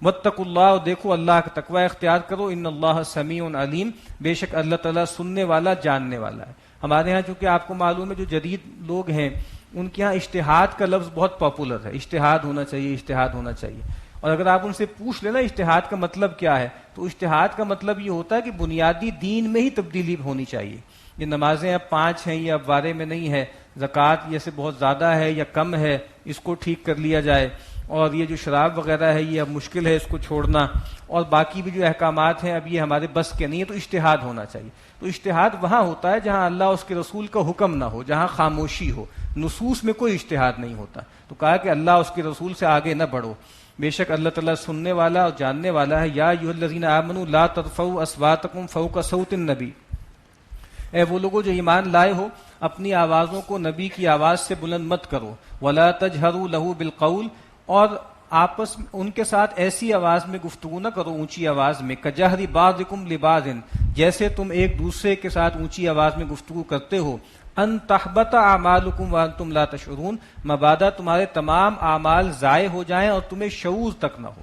واتقوا اللہ، اور دیکھو اللہ کا تقوی اختیار کرو، ان اللہ سمیع علیم، بے شک اللہ تعالیٰ سننے والا جاننے والا ہے۔ ہمارے ہاں چونکہ آپ کو معلوم ہے جو جدید لوگ ہیں ان کے ہاں اجتہاد کا لفظ بہت پاپولر ہے، اجتہاد ہونا چاہیے، اجتہاد ہونا چاہیے، اور اگر آپ ان سے پوچھ لینا اجتہاد کا مطلب کیا ہے، تو اجتہاد کا مطلب یہ ہوتا ہے کہ بنیادی دین میں ہی تبدیلی ہونی چاہیے۔ یہ نمازیں اب 5 ہیں، یہ اب وارے میں نہیں ہے، زکوٰۃ یہ سے بہت زیادہ ہے یا کم ہے، اس کو ٹھیک کر لیا جائے، اور یہ جو شراب وغیرہ ہے یہ اب مشکل ہے اس کو چھوڑنا، اور باقی بھی جو احکامات ہیں اب یہ ہمارے بس کے نہیں ہے، تو اجتہاد ہونا چاہیے۔ تو اجتہاد وہاں ہوتا ہے جہاں اللہ اس کے رسول کا حکم نہ ہو، جہاں خاموشی ہو، نصوص میں کوئی اجتہاد نہیں ہوتا۔ تو کہا کہ اللہ اس کے رسول سے آگے نہ بڑھو، بے شک اللہ تعالیٰ سننے والا اور جاننے والا ہے۔ یا ایھا الذین آمنوا لا ترفعوا اصواتکم فوق صوت النبی، اے وہ لوگوں جو ایمان لائے ہو، اپنی آوازوں کو نبی کی آواز سے بلند مت کرو، ولا تجہروا لہ بالقول، اور آپس میں ان کے ساتھ ایسی آواز میں گفتگو نہ کرو، اونچی آواز میں، کجہری بعضکم لبعض، جیسے تم ایک دوسرے کے ساتھ اونچی آواز میں گفتگو کرتے ہو، ان تحبط اعمالکم وانتم لا تشعرون، مبادا تمہارے تمام اعمال ضائع ہو جائیں اور تمہیں شعور تک نہ ہو۔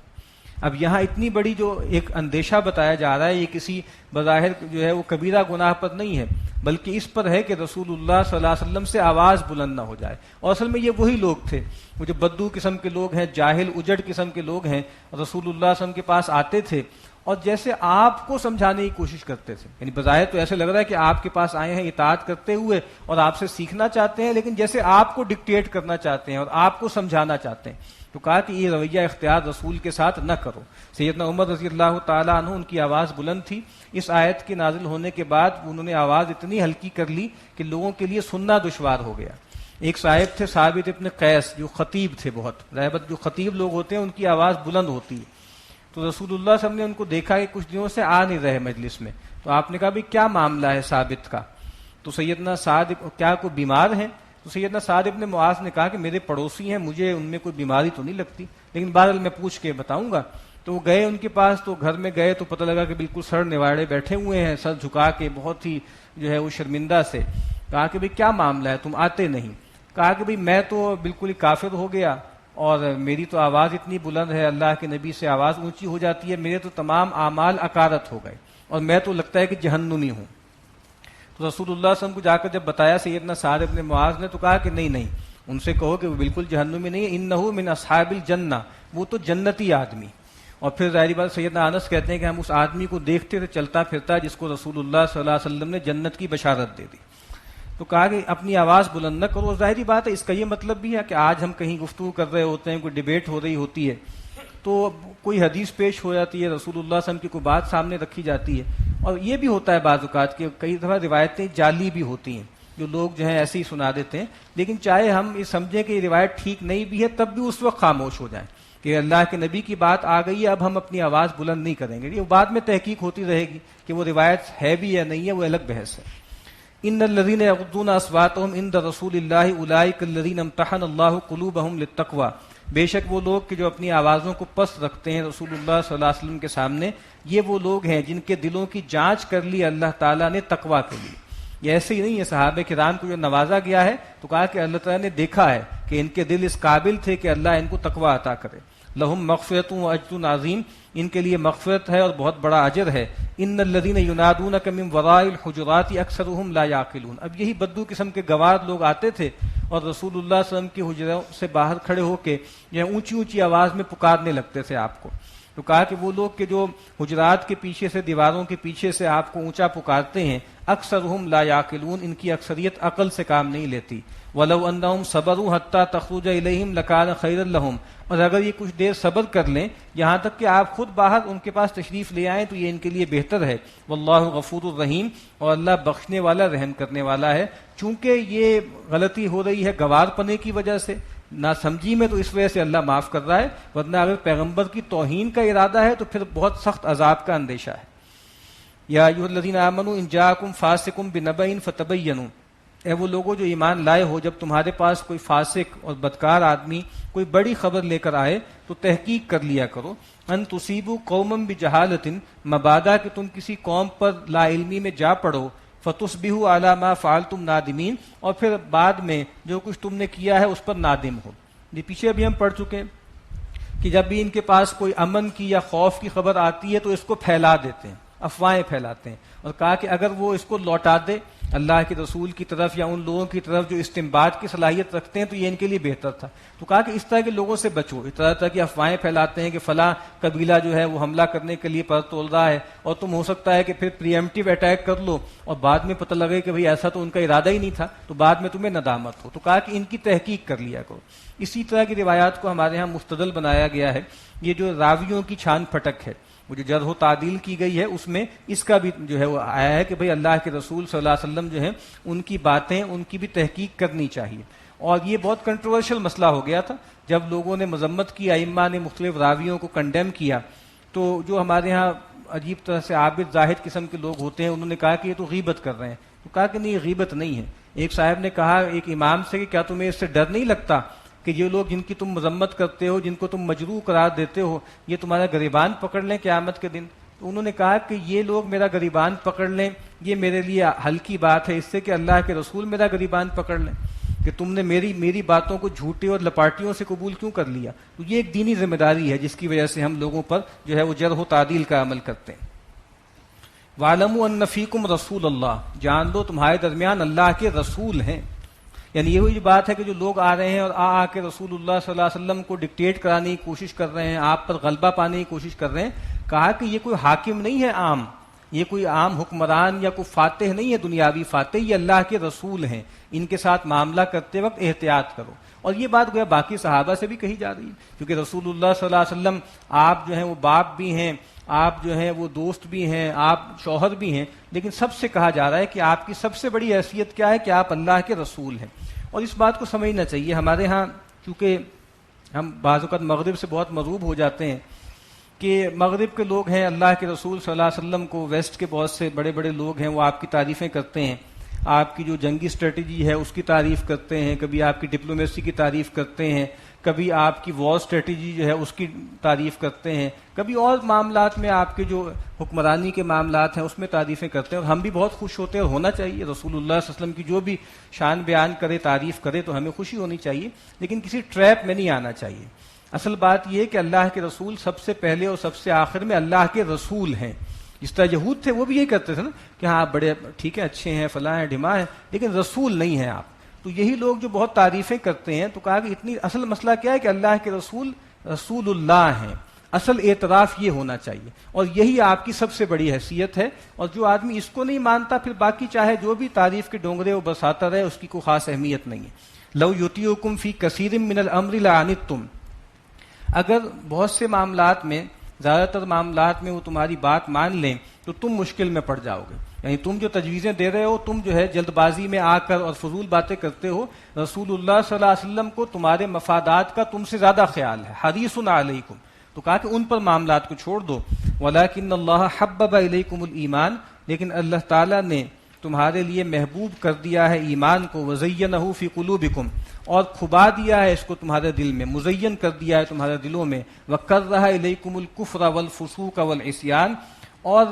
اب یہاں اتنی بڑی جو ایک اندیشہ بتایا جا رہا ہے، یہ کسی بظاہر جو ہے وہ کبیرہ گناہ پر نہیں ہے، بلکہ اس پر ہے کہ رسول اللہ صلی اللہ علیہ وسلم سے آواز بلند نہ ہو جائے۔ اور اصل میں یہ وہی لوگ تھے، وہ جو بدو قسم کے لوگ ہیں، جاہل اجڑ قسم کے لوگ ہیں، رسول اللہ صلی اللہ علیہ وسلم کے پاس آتے تھے اور جیسے آپ کو سمجھانے کی کوشش کرتے تھے، یعنی بظاہر تو ایسے لگ رہا ہے کہ آپ کے پاس آئے ہیں اطاعت کرتے ہوئے اور آپ سے سیکھنا چاہتے ہیں، لیکن جیسے آپ کو ڈکٹیٹ کرنا چاہتے ہیں اور آپ کو سمجھانا چاہتے ہیں۔ تو کہا کہ یہ رویہ اختیار رسول کے ساتھ نہ کرو۔ سیدنا عمر رضی اللہ تعالیٰ عنہ، ان کی آواز بلند تھی، اس آیت کے نازل ہونے کے بعد انہوں نے آواز اتنی ہلکی کر لی کہ لوگوں کے لیے سننا دشوار ہو گیا۔ ایک صاحب تھے ثابت ابن قیس، جو خطیب تھے، بہت رہبت، جو خطیب لوگ ہوتے ہیں ان کی آواز بلند ہوتی ہے۔ تو رسول اللہ صلی اللہ علیہ وسلم نے ان کو دیکھا کہ کچھ دنوں سے آ نہیں رہے مجلس میں، تو آپ نے کہا بھی کیا معاملہ ہے ثابت کا؟ تو سیدنا سعد، کیا کوئی بیمار ہیں؟ تو سیدنا سعد ابن معاذ نے کہا کہ میرے پڑوسی ہیں، مجھے ان میں کوئی بیماری تو نہیں لگتی، لیکن بہرحال میں پوچھ کے بتاؤں گا۔ تو وہ گئے ان کے پاس، تو گھر میں گئے تو پتہ لگا کہ بالکل سر نواڑے بیٹھے ہوئے ہیں، سر جھکا کے، بہت ہی جو ہے وہ شرمندہ سے۔ کہا کہ بھئی کیا معاملہ ہے، تم آتے نہیں؟ کہا کہ بھئی میں تو بالکل ہی کافر ہو گیا اور میری تو آواز اتنی بلند ہے، اللہ کے نبی سے آواز اونچی ہو جاتی ہے، میرے تو تمام اعمال اکارت ہو گئے اور میں تو لگتا ہے کہ جہنمی ہوں۔ تو رسول اللہ صلی اللہ علیہ وسلم کو جا کر جب بتایا سیدنا سعد ابن معاذ نے، تو کہا کہ نہیں، ان سے کہو کہ وہ بالکل جہنمی نہیں ہے، انہ من اصحاب الجنہ، وہ تو جنتی آدمی۔ اور پھر ظاہری بات سیدنا انس کہتے ہیں کہ ہم اس آدمی کو دیکھتے تھے چلتا پھرتا جس کو رسول اللہ صلی اللہ علیہ وسلم نے جنت کی بشارت دے دی۔ تو کہا کہ اپنی آواز بلند نہ کرو۔ ظاہری بات ہے، اس کا یہ مطلب بھی ہے کہ آج ہم کہیں گفتگو کر رہے ہوتے ہیں، کوئی ڈیبیٹ ہو رہی ہوتی ہے، تو کوئی حدیث پیش ہو جاتی ہے، رسول اللہ صلی اللہ علیہ وسلم کی کوئی بات سامنے رکھی جاتی ہے، اور یہ بھی ہوتا ہے بعض اوقات کہ کئی دفعہ روایتیں جعلی بھی ہوتی ہیں، جو لوگ جو ہیں ایسے ہی سنا دیتے ہیں، لیکن چاہے ہم یہ سمجھیں کہ یہ روایت ٹھیک نہیں بھی ہے، تب بھی اس وقت خاموش ہو جائیں کہ اللہ کے نبی کی بات آ گئی ہے، اب ہم اپنی آواز بلند نہیں کریں گے۔ یہ بعد میں تحقیق ہوتی رہے گی کہ وہ روایت ہے بھی یا نہیں ہے، وہ الگ بحث ہے۔ ان الذين يغضون اصواتهم عند رسول الله اولئك الذين امتحن الله قلوبهم للتقوى، بے شک وہ لوگ کہ جو اپنی آوازوں کو پست رکھتے ہیں رسول اللہ صلی اللہ علیہ وسلم کے سامنے، یہ وہ لوگ ہیں جن کے دلوں کی جانچ کر لی اللہ تعالیٰ نے تقویٰ کے لیے۔ یہ ایسے ہی نہیں ہے، صحابہ کرام کو جو نوازا گیا ہے تو کہا کہ اللہ تعالیٰ نے دیکھا ہے کہ ان کے دل اس قابل تھے کہ اللہ ان کو تقویٰ عطا کرے۔ لہم مغفرۃ و اجر عظیم، ان کے لیے مغفرت ہے اور بہت بڑا اجر ہے۔ ان الذین ینادونک من وراء الحجرات اکثرهم لا یعقلون، اب یہی بدو قسم کے گوار لوگ آتے تھے اور رسول اللہ صلی اللہ علیہ وسلم کی حجروں سے باہر کھڑے ہو کے یہ اونچی اونچی آواز میں پکارنے لگتے تھے آپ کو۔ تو کہا کہ وہ لوگ کہ جو حجرات کے پیچھے سے، دیواروں کے پیچھے سے آپ کو اونچا پکارتے ہیں، اکثرهم لا یعقلون، ان کی اکثریت عقل سے کام نہیں لیتی۔ وَلَوْ أَنَّهُمْ صَبَرُوا حَتَّى تَخْرُجَ إِلَيْهِمْ لَكَانَ خَيْرًا لَهُمْ، اور اگر یہ کچھ دیر صبر کر لیں یہاں تک کہ آپ خود باہر ان کے پاس تشریف لے آئیں تو یہ ان کے لیے بہتر ہے۔ واللہ غفور الرحیم، اور اللہ بخشنے والا، رحم کرنے والا ہے۔ چونکہ یہ غلطی ہو رہی ہے گوار پنے کی وجہ سے، نہ سمجھی میں، تو اس وجہ سے اللہ معاف کر رہا ہے، ورنہ اگر پیغمبر کی توہین کا ارادہ ہے تو پھر بہت سخت عذاب کا اندیشہ ہے۔ یا ایھا الذین آمنوا ان جاءکم فاسق بنبأ فتبینوا، اے وہ لوگوں جو ایمان لائے ہو، جب تمہارے پاس کوئی فاسق اور بدکار آدمی کوئی بڑی خبر لے کر آئے تو تحقیق کر لیا کرو۔ ان تصیبوا قوما بجہالۃ، مبادا کہ تم کسی قوم پر لا علمی میں جا پڑو، فتصبحوا علی ما فعلتم نادمین، اور پھر بعد میں جو کچھ تم نے کیا ہے اس پر نادم ہو۔ یہ پیچھے ابھی ہم پڑھ چکے کہ جب بھی ان کے پاس کوئی امن کی یا خوف کی خبر آتی ہے تو اس کو پھیلا دیتے ہیں، افواہیں پھیلاتے ہیں، اور کہا کہ اگر وہ اس کو لوٹا دے اللہ کے رسول کی طرف یا ان لوگوں کی طرف جو استنباط کی صلاحیت رکھتے ہیں تو یہ ان کے لیے بہتر تھا۔ تو کہا کہ اس طرح کے لوگوں سے بچو، اس طرح کی افواہیں پھیلاتے ہیں کہ فلاں قبیلہ جو ہے وہ حملہ کرنے کے لیے پر تول رہا ہے، اور تم ہو سکتا ہے کہ پھر پریمپٹیو اٹیک کر لو اور بعد میں پتہ لگے کہ بھئی ایسا تو ان کا ارادہ ہی نہیں تھا، تو بعد میں تمہیں ندامت ہو۔ تو کہا کہ ان کی تحقیق کر لیا کرو۔ اسی طرح کی روایات کو ہمارے ہاں مستدل بنایا گیا ہے۔ یہ جو راویوں کی چھان پھٹک ہے، وہ جو جرح و تعدیل کی گئی ہے، اس میں اس کا بھی جو ہے وہ آیا ہے کہ بھئی اللہ کے رسول صلی اللہ علیہ وسلم جو ہیں ان کی باتیں، ان کی بھی تحقیق کرنی چاہیے۔ اور یہ بہت کنٹروورشل مسئلہ ہو گیا تھا جب لوگوں نے مذمت کی، ائمہ نے مختلف راویوں کو کنڈیم کیا، تو جو ہمارے ہاں عجیب طرح سے عابد زاہد قسم کے لوگ ہوتے ہیں انہوں نے کہا کہ یہ تو غیبت کر رہے ہیں۔ تو کہا کہ نہیں، یہ غیبت نہیں ہے۔ ایک صاحب نے کہا ایک امام سے کہ کیا تمہیں اس سے ڈر نہیں لگتا کہ یہ لوگ جن کی تم مذمت کرتے ہو، جن کو تم مجروح قرار دیتے ہو، یہ تمہارا گریبان پکڑ لیں قیامت کے دن؟ تو انہوں نے کہا کہ یہ لوگ میرا گریبان پکڑ لیں یہ میرے لیے ہلکی بات ہے، اس سے کہ اللہ کے رسول میرا گریبان پکڑ لیں، کہ تم نے میری باتوں کو جھوٹے اور لپاٹیوں سے قبول کیوں کر لیا؟ تو یہ ایک دینی ذمہ داری ہے جس کی وجہ سے ہم لوگوں پر جو ہے وہ جرح و تعدیل کا عمل کرتے ہیں۔ وَاعْلَمُوا أَنَّ فِيكُمْ رَسُولَ اللَّهِ، جان لو تمہارے درمیان اللہ کے رسول ہیں۔ یعنی یہ وہی بات ہے کہ جو لوگ آ رہے ہیں اور آ کے رسول اللہ صلی اللہ علیہ وسلم کو ڈکٹیٹ کرانے کی کوشش کر رہے ہیں، آپ پر غلبہ پانے کی کوشش کر رہے ہیں، کہا کہ یہ کوئی حاکم نہیں ہے عام، یہ کوئی عام حکمران یا کوئی فاتح نہیں ہے دنیاوی فاتح، یہ اللہ کے رسول ہیں، ان کے ساتھ معاملہ کرتے وقت احتیاط کرو۔ اور یہ بات گویا باقی صحابہ سے بھی کہی جا رہی ہے، کیونکہ رسول اللہ صلی اللہ علیہ وسلم آپ جو ہیں وہ باپ بھی ہیں، آپ جو ہیں وہ دوست بھی ہیں، آپ شوہر بھی ہیں، لیکن سب سے کہا جا رہا ہے کہ آپ کی سب سے بڑی حیثیت کیا ہے کہ آپ اللہ کے رسول ہیں۔ اور اس بات کو سمجھنا چاہیے۔ ہمارے ہاں چونکہ ہم بعض اوقات مغرب سے بہت مغروب ہو جاتے ہیں کہ مغرب کے لوگ ہیں اللہ کے رسول صلی اللہ علیہ وسلم کو، ویسٹ کے بہت سے بڑے بڑے لوگ ہیں وہ آپ کی تعریفیں کرتے ہیں، آپ کی جو جنگی اسٹریٹجی ہے اس کی تعریف کرتے ہیں، کبھی آپ کی ڈپلومیسی کی تعریف کرتے ہیں، کبھی آپ کی وار اسٹریٹجی جو ہے اس کی تعریف کرتے ہیں، کبھی اور معاملات میں آپ کے جو حکمرانی کے معاملات ہیں اس میں تعریفیں کرتے ہیں، اور ہم بھی بہت خوش ہوتے ہیں، اور ہونا چاہیے۔ رسول اللہ صلی اللہ علیہ وسلم کی جو بھی شان بیان کرے، تعریف کرے تو ہمیں خوشی ہونی چاہیے، لیکن کسی ٹریپ میں نہیں آنا چاہیے۔ اصل بات یہ ہے کہ اللہ کے رسول سب سے پہلے اور سب سے آخر میں اللہ کے رسول ہیں۔ جس طرح یہود تھے وہ بھی یہی کرتے تھے نا کہ ہاں آپ بڑے ٹھیک ہے، اچھے ہیں، فلاں ہیں، ڈھما ہیں، لیکن رسول نہیں ہیں آپ۔ تو یہی لوگ جو بہت تعریفیں کرتے ہیں، تو کہا کہ اتنی اصل مسئلہ کیا ہے کہ اللہ کے رسول رسول اللہ ہیں، اصل اعتراف یہ ہونا چاہیے، اور یہی آپ کی سب سے بڑی حیثیت ہے۔ اور جو آدمی اس کو نہیں مانتا پھر باقی چاہے جو بھی تعریف کے ڈونگرے وہ برساتا رہے، اس کی کوئی خاص اہمیت نہیں ہے۔ لو یطیعکم فی کثیر من الامر لعنتم، اگر بہت سے معاملات میں، زیادہ تر معاملات میں وہ تمہاری بات مان لیں تو تم مشکل میں پڑ جاؤ گے۔ یعنی تم جو تجویزیں دے رہے ہو، تم جو ہے جلد بازی میں آ کر اور فضول باتیں کرتے ہو، رسول اللہ صلی اللہ علیہ وسلم کو تمہارے مفادات کا تم سے زیادہ خیال ہے، حریص علیکم، تو کہا کہ ان پر معاملات کو چھوڑ دو۔ ولیکن اللہ حبب الیکم الایمان، لیکن اللہ تعالیٰ نے تمہارے لیے محبوب کر دیا ہے ایمان کو، وزینہ فی قلوبکم، اور کھبا دیا ہے اس کو تمہارے دل میں، مزین کر دیا ہے تمہارے دلوں میں، وکرہ الیکم الکفر والفسوق والعصیان، اور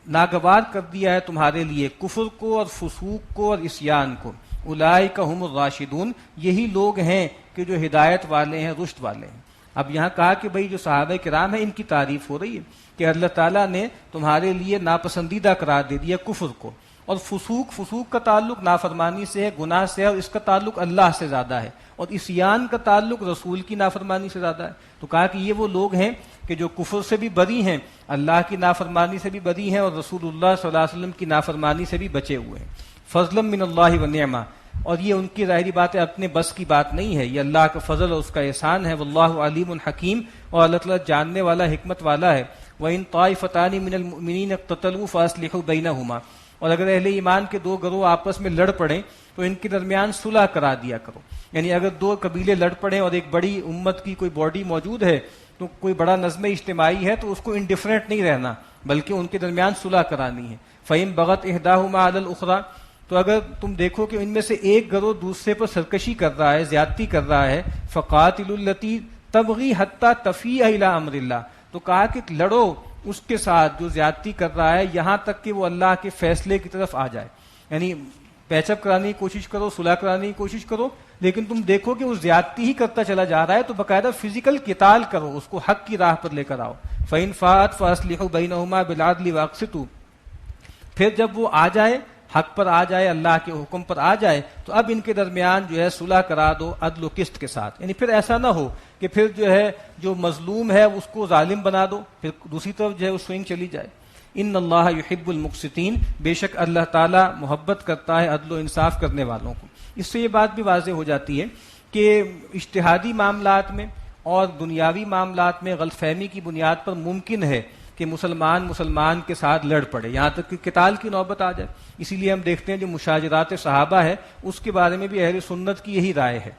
ناگوار کر دیا ہے تمہارے لیے کفر کو اور فسوق کو اور عصیان کو۔ اولئک هم الراشدون، یہی لوگ ہیں کہ جو ہدایت والے ہیں، رشد والے ہیں۔ اب یہاں کہا کہ بھئی جو صحابہ کرام ہیں ان کی تعریف ہو رہی ہے کہ اللہ تعالیٰ نے تمہارے لیے ناپسندیدہ قرار دے دیا کفر کو، اور فسوق کا تعلق نافرمانی سے ہے، گناہ سے ہے، اور اس کا تعلق اللہ سے زیادہ ہے، اور عصیان کا تعلق رسول کی نافرمانی سے زیادہ ہے۔ تو کہا کہ یہ وہ لوگ ہیں کہ جو کفر سے بھی بری ہیں، اللہ کی نافرمانی سے بھی بری ہیں، اور رسول اللہ صلی اللہ علیہ وسلم کی نافرمانی سے بھی بچے ہوئے ہیں۔ فضلا من اللہ و نعمہ، اور یہ ان کی ظاہری بات ہے، اپنے بس کی بات نہیں ہے، یہ اللہ کا فضل اور اس کا احسان ہے۔ واللہ علیم حکیم، اور اللہ تعالیٰ جاننے والا، حکمت والا ہے۔ وَإِن طَائِفَتَانِ مِنَ الْمُؤْمِنِينَ اقْتَتَلُوا فَأَصْلِحُوا بَيْنَهُمَا، اور اگر اہل ایمان کے دو گروہ آپس میں لڑ پڑیں تو ان کے درمیان صلح کرا دیا کرو۔ یعنی اگر دو قبیلے لڑ پڑیں اور ایک بڑی امت کی کوئی باڈی موجود ہے، تو کوئی بڑا نظم اجتماعی ہے، تو اس کو انڈیفرنٹ نہیں رہنا، بلکہ ان کے درمیان صلح کرانی ہے۔ فَإِن بَغَتْ إِحْدَاهُمَا عَلَى الْأُخْرَى، تو اگر تم دیکھو کہ ان میں سے ایک گروہ دوسرے پر سرکشی کر رہا ہے، زیادتی کر رہا ہے، فَقَاتِلُوا الَّتِي تَبْغِي حَتَّى تَفِيءَ إِلَىٰ أَمْرِ اللَّهِ، تو کہا کہ لڑو اس کے ساتھ جو زیادتی کر رہا ہے یہاں تک کہ وہ اللہ کے فیصلے کی طرف آ جائے۔ یعنی پیچ اپ کرانے کی کوشش کرو، صلح کرانے کی کوشش کرو، لیکن تم دیکھو کہ وہ زیادتی ہی کرتا چلا جا رہا ہے تو باقاعدہ فزیکل قتال کرو، اس کو حق کی راہ پر لے کر آؤ۔ فَإِن فَاءَتْ فَأَصْلِحُوا بَيْنَهُمَا بِالْعَدْلِ وَأَقْسِطُوا، پھر جب وہ آ جائے، حق پر آ جائے، اللہ کے حکم پر آ جائے، تو اب ان کے درمیان جو ہے صلح کرا دو عدل و قسط کے ساتھ۔ یعنی پھر ایسا نہ ہو کہ پھر جو ہے جو مظلوم ہے اس کو ظالم بنا دو، پھر دوسری طرف جو ہے وہ سوئنگ چلی جائے۔ ان اللہ یحب المقسطین، بے شک اللہ تعالیٰ محبت کرتا ہے عدل و انصاف کرنے والوں کو۔ اس سے یہ بات بھی واضح ہو جاتی ہے کہ اجتہادی معاملات میں اور دنیاوی معاملات میں غلط فہمی کی بنیاد پر ممکن ہے کہ مسلمان کے ساتھ لڑ پڑے، یہاں تک کہ قتال کی نوبت آ جائے۔ اسی لیے ہم دیکھتے ہیں جو مشاجرات صحابہ ہے اس کے بارے میں بھی اہل سنت کی یہی رائے ہے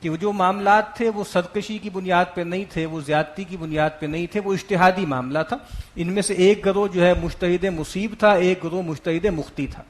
کہ وہ جو معاملات تھے وہ سرکشی کی بنیاد پہ نہیں تھے، وہ زیادتی کی بنیاد پہ نہیں تھے، وہ اجتہادی معاملہ تھا۔ ان میں سے ایک گروہ جو ہے مجتہد مصیب تھا، ایک گروہ مجتہد مخطی تھا۔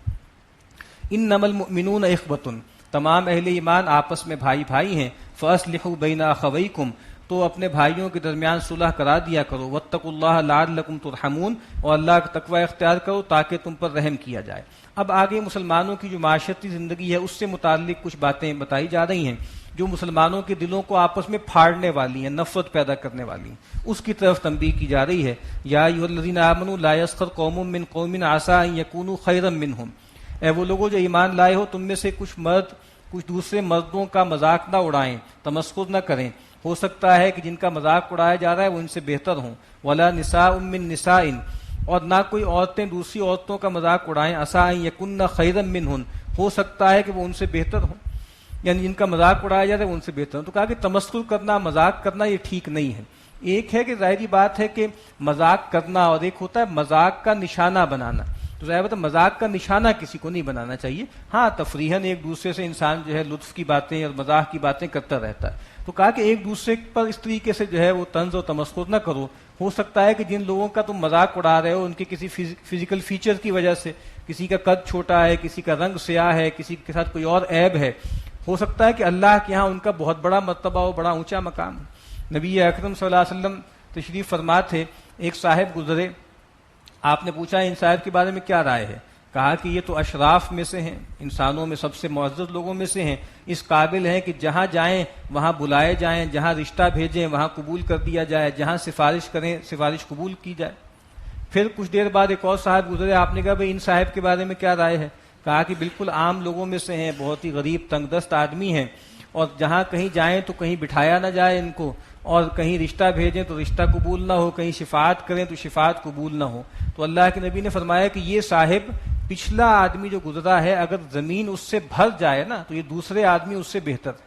انما المؤمنون اخوۃ، تمام اہل ایمان آپس میں بھائی بھائی ہیں۔ فاصلحوا بین اخویکم، تو اپنے بھائیوں کے درمیان صلح کرا دیا کرو، واتقوا اللہ لعلکم ترحمون، اور اللہ کا تقوی اختیار کرو تاکہ تم پر رحم کیا جائے۔ اب آگے مسلمانوں کی جو معاشرتی زندگی ہے اس سے متعلق کچھ باتیں بتائی جا رہی ہیں جو مسلمانوں کے دلوں کو آپس میں پھاڑنے والی ہیں، نفرت پیدا کرنے والی ہیں، اس کی طرف تنبیہ کی جا رہی ہے۔ یا ایھا الذین آمنوا لا یسخر قوم من قوم عسی ان یکونوا خیرا منہم، اے وہ لوگوں جو ایمان لائے ہو، تم میں سے کچھ مرد کچھ دوسرے مردوں کا مذاق نہ اڑائیں، تمسخر نہ کریں، ہو سکتا ہے کہ جن کا مذاق اڑایا جا رہا ہے وہ ان سے بہتر ہوں۔ ولا نساء من نساء، اور نہ کوئی عورتیں دوسری عورتوں کا مذاق اڑائیں، عسیٰ ان یکن خیرا منہن، ہو سکتا ہے کہ وہ ان سے بہتر ہوں، یعنی جن کا مذاق اڑایا جا رہا ہے وہ ان سے بہتر ہوں۔ تو کہا کہ تمسخر کرنا، مذاق کرنا یہ ٹھیک نہیں ہے۔ ایک ہے کہ ظاہری بات ہے کہ مذاق کرنا، اور ایک ہوتا ہے مذاق کا نشانہ بنانا۔ تو ظاہر بات ہے مذاق کا نشانہ کسی کو نہیں بنانا چاہیے، ہاں تفریحاً ایک دوسرے سے انسان جو ہے لطف کی باتیں اور مزاح کی باتیں کرتا رہتا ہے۔ تو کہا کہ ایک دوسرے پر اس طریقے سے جو ہے وہ طنز و تمسخر نہ کرو، ہو سکتا ہے کہ جن لوگوں کا تم مذاق اڑا رہے ہو ان کے کسی فزیکل فیچر کی وجہ سے، کسی کا قد چھوٹا ہے، کسی کا رنگ سیاہ ہے، کسی کے ساتھ کوئی اور عیب ہے، ہو سکتا ہے کہ اللہ کے ہاں ان کا بہت بڑا مرتبہ ہو، بڑا اونچا مقام ہے۔ نبی اکرم صلی اللہ علیہ وسلم تشریف فرما تھے، ایک صاحب گزرے، آپ نے پوچھا ان صاحب کے بارے میں کیا رائے ہے؟ کہا کہ یہ تو اشراف میں سے ہیں، انسانوں میں سب سے معزز لوگوں میں سے ہیں، اس قابل ہیں کہ جہاں جائیں وہاں بلائے جائیں، جہاں رشتہ بھیجیں وہاں قبول کر دیا جائے، جہاں سفارش کریں سفارش قبول کی جائے۔ پھر کچھ دیر بعد ایک اور صاحب گزرے، آپ نے کہا بھئی ان صاحب کے بارے میں کیا رائے ہے؟ کہا کہ بالکل عام لوگوں میں سے ہیں، بہت ہی غریب تنگ دست آدمی ہیں، اور جہاں کہیں جائیں تو کہیں بٹھایا نہ جائے ان کو، اور کہیں رشتہ بھیجیں تو رشتہ قبول نہ ہو، کہیں شفاعت کریں تو شفاعت قبول نہ ہو۔ تو اللہ کے نبی نے فرمایا کہ یہ صاحب پچھلا آدمی جو گزرا ہے اگر زمین اس سے بھر جائے نا تو یہ دوسرے آدمی اس سے بہتر ہے۔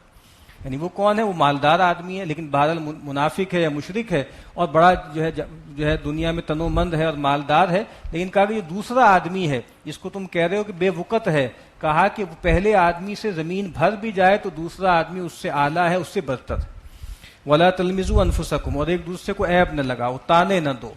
یعنی وہ کون ہے؟ وہ مالدار آدمی ہے لیکن بہرحال منافق ہے یا مشرک ہے، اور بڑا جو ہے دنیا میں تنو مند ہے اور مالدار ہے، لیکن کہا کہ یہ دوسرا آدمی ہے جس کو تم کہہ رہے ہو کہ بے وقت ہے، کہا کہ وہ پہلے آدمی سے زمین بھر بھی جائے تو دوسرا آدمی اس سے اعلیٰ ہے، اس سے برتر ہے۔ ولا تلمزوا انفسکم، اور ایک دوسرے کو عیب نہ لگاؤ، تانے نہ دو۔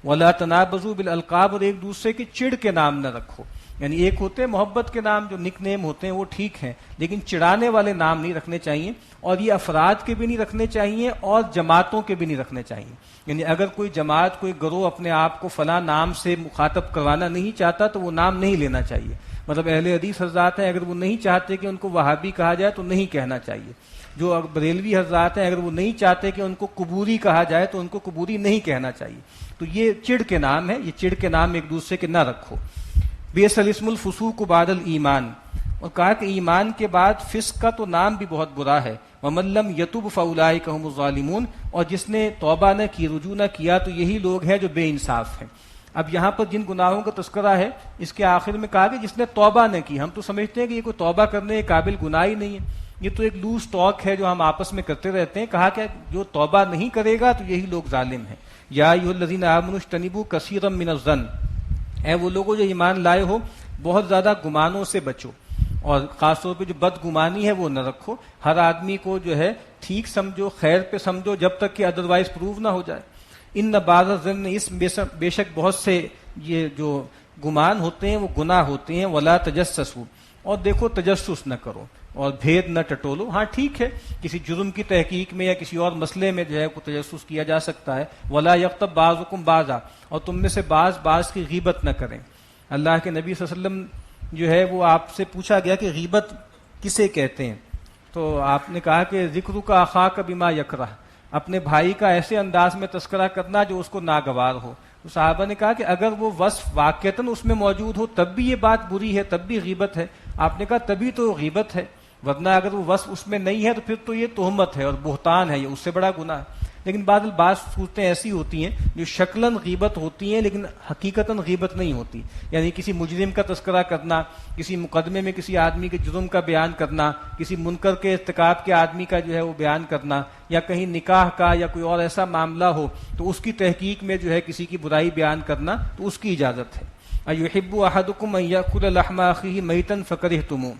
ولا تنابزوا بالالقاب، اور ایک دوسرے کے چڑ کے نام نہ رکھو۔ یعنی ایک ہوتے ہیں محبت کے نام، جو نک نیم ہوتے ہیں وہ ٹھیک ہیں، لیکن چڑھانے والے نام نہیں رکھنے چاہیے، اور یہ افراد کے بھی نہیں رکھنے چاہیے اور جماعتوں کے بھی نہیں رکھنے چاہیے۔ یعنی اگر کوئی جماعت کوئی گروہ اپنے آپ کو فلاں نام سے مخاطب کروانا نہیں چاہتا تو وہ نام نہیں لینا چاہیے۔ مطلب اہل حدیث حضرات ہیں، اگر وہ نہیں چاہتے کہ ان کو وہابی کہا جائے تو نہیں کہنا چاہیے۔ جو بریلوی حضرات ہیں، اگر وہ نہیں چاہتے کہ ان کو قبوری کہا جائے تو ان کو قبوری نہیں کہنا چاہیے۔ تو یہ چڑ کے نام ہے، یہ چڑ کے نام ایک دوسرے کے نہ رکھو۔ بئس الاسم الفسوق بعد الایمان، اور کہا کہ ایمان کے بعد فسق کا تو نام بھی بہت برا ہے۔ ومن لم یتب فاولئک هم الظالمون، اور جس نے توبہ نہ کی، رجوع نہ کیا، تو یہی لوگ ہیں جو بے انصاف ہیں۔ اب یہاں پر جن گناہوں کا تذکرہ ہے اس کے آخر میں کہا کہ جس نے توبہ نہ کی، ہم تو سمجھتے ہیں کہ یہ کوئی توبہ کرنے کے قابل گناہ ہی نہیں ہے، یہ تو ایک لوز ٹاک ہے جو ہم آپس میں کرتے رہتے ہیں۔ کہا کہ جو توبہ نہیں کرے گا تو یہی لوگ ظالم ہیں۔ یا ایھا الذین آمنوا اجتنبوا کثیرا من الظن، اے وہ لوگوں جو ایمان لائے ہو بہت زیادہ گمانوں سے بچو، اور خاص طور پہ جو بدگمانی ہے وہ نہ رکھو۔ ہر آدمی کو جو ہے ٹھیک سمجھو، خیر پہ سمجھو، جب تک کہ ادروائز پروو نہ ہو جائے۔ ان بعض الظن، اس بے شک بہت سے یہ جو گمان ہوتے ہیں وہ گناہ ہوتے ہیں۔ ولا تجسسوا، اور دیکھو تجسس نہ کرو اور بھید نہ ٹٹولو۔ ہاں ٹھیک ہے، کسی جرم کی تحقیق میں یا کسی اور مسئلے میں جو ہے کوئی تجسس کیا جا سکتا ہے۔ ولا یغتب بعضکم بعضا، اور تم میں سے بعض کی غیبت نہ کریں۔ اللہ کے نبی صلی اللہ علیہ وسلم جو ہے وہ آپ سے پوچھا گیا کہ غیبت کسے کہتے ہیں، تو آپ نے کہا کہ ذکر کا اخاک بما یکرہ، اپنے بھائی کا ایسے انداز میں تذکرہ کرنا جو اس کو ناگوار ہو۔ تو صحابہ نے کہا کہ اگر وہ وصف واقعتاً اس میں موجود ہو تب بھی یہ بات بری ہے، تب بھی غیبت ہے۔ آپ نے کہا تبھی تو غیبت ہے، ورنہ اگر وہ وصف اس میں نہیں ہے تو پھر تو یہ تہمت ہے اور بہتان ہے، یہ اس سے بڑا گناہ ہے۔ لیکن بعض صورتیں ایسی ہوتی ہیں جو شکلاً غیبت ہوتی ہیں لیکن حقیقتاً غیبت نہیں ہوتی، یعنی کسی مجرم کا تذکرہ کرنا، کسی مقدمے میں کسی آدمی کے جرم کا بیان کرنا، کسی منکر کے ارتکاب کے آدمی کا جو ہے وہ بیان کرنا، یا کہیں نکاح کا یا کوئی اور ایسا معاملہ ہو تو اس کی تحقیق میں جو ہے کسی کی برائی بیان کرنا، تو اس کی اجازت ہے۔ ایحب احدکم ان یاکل لحم اخیہ میتا فکرہتموہ،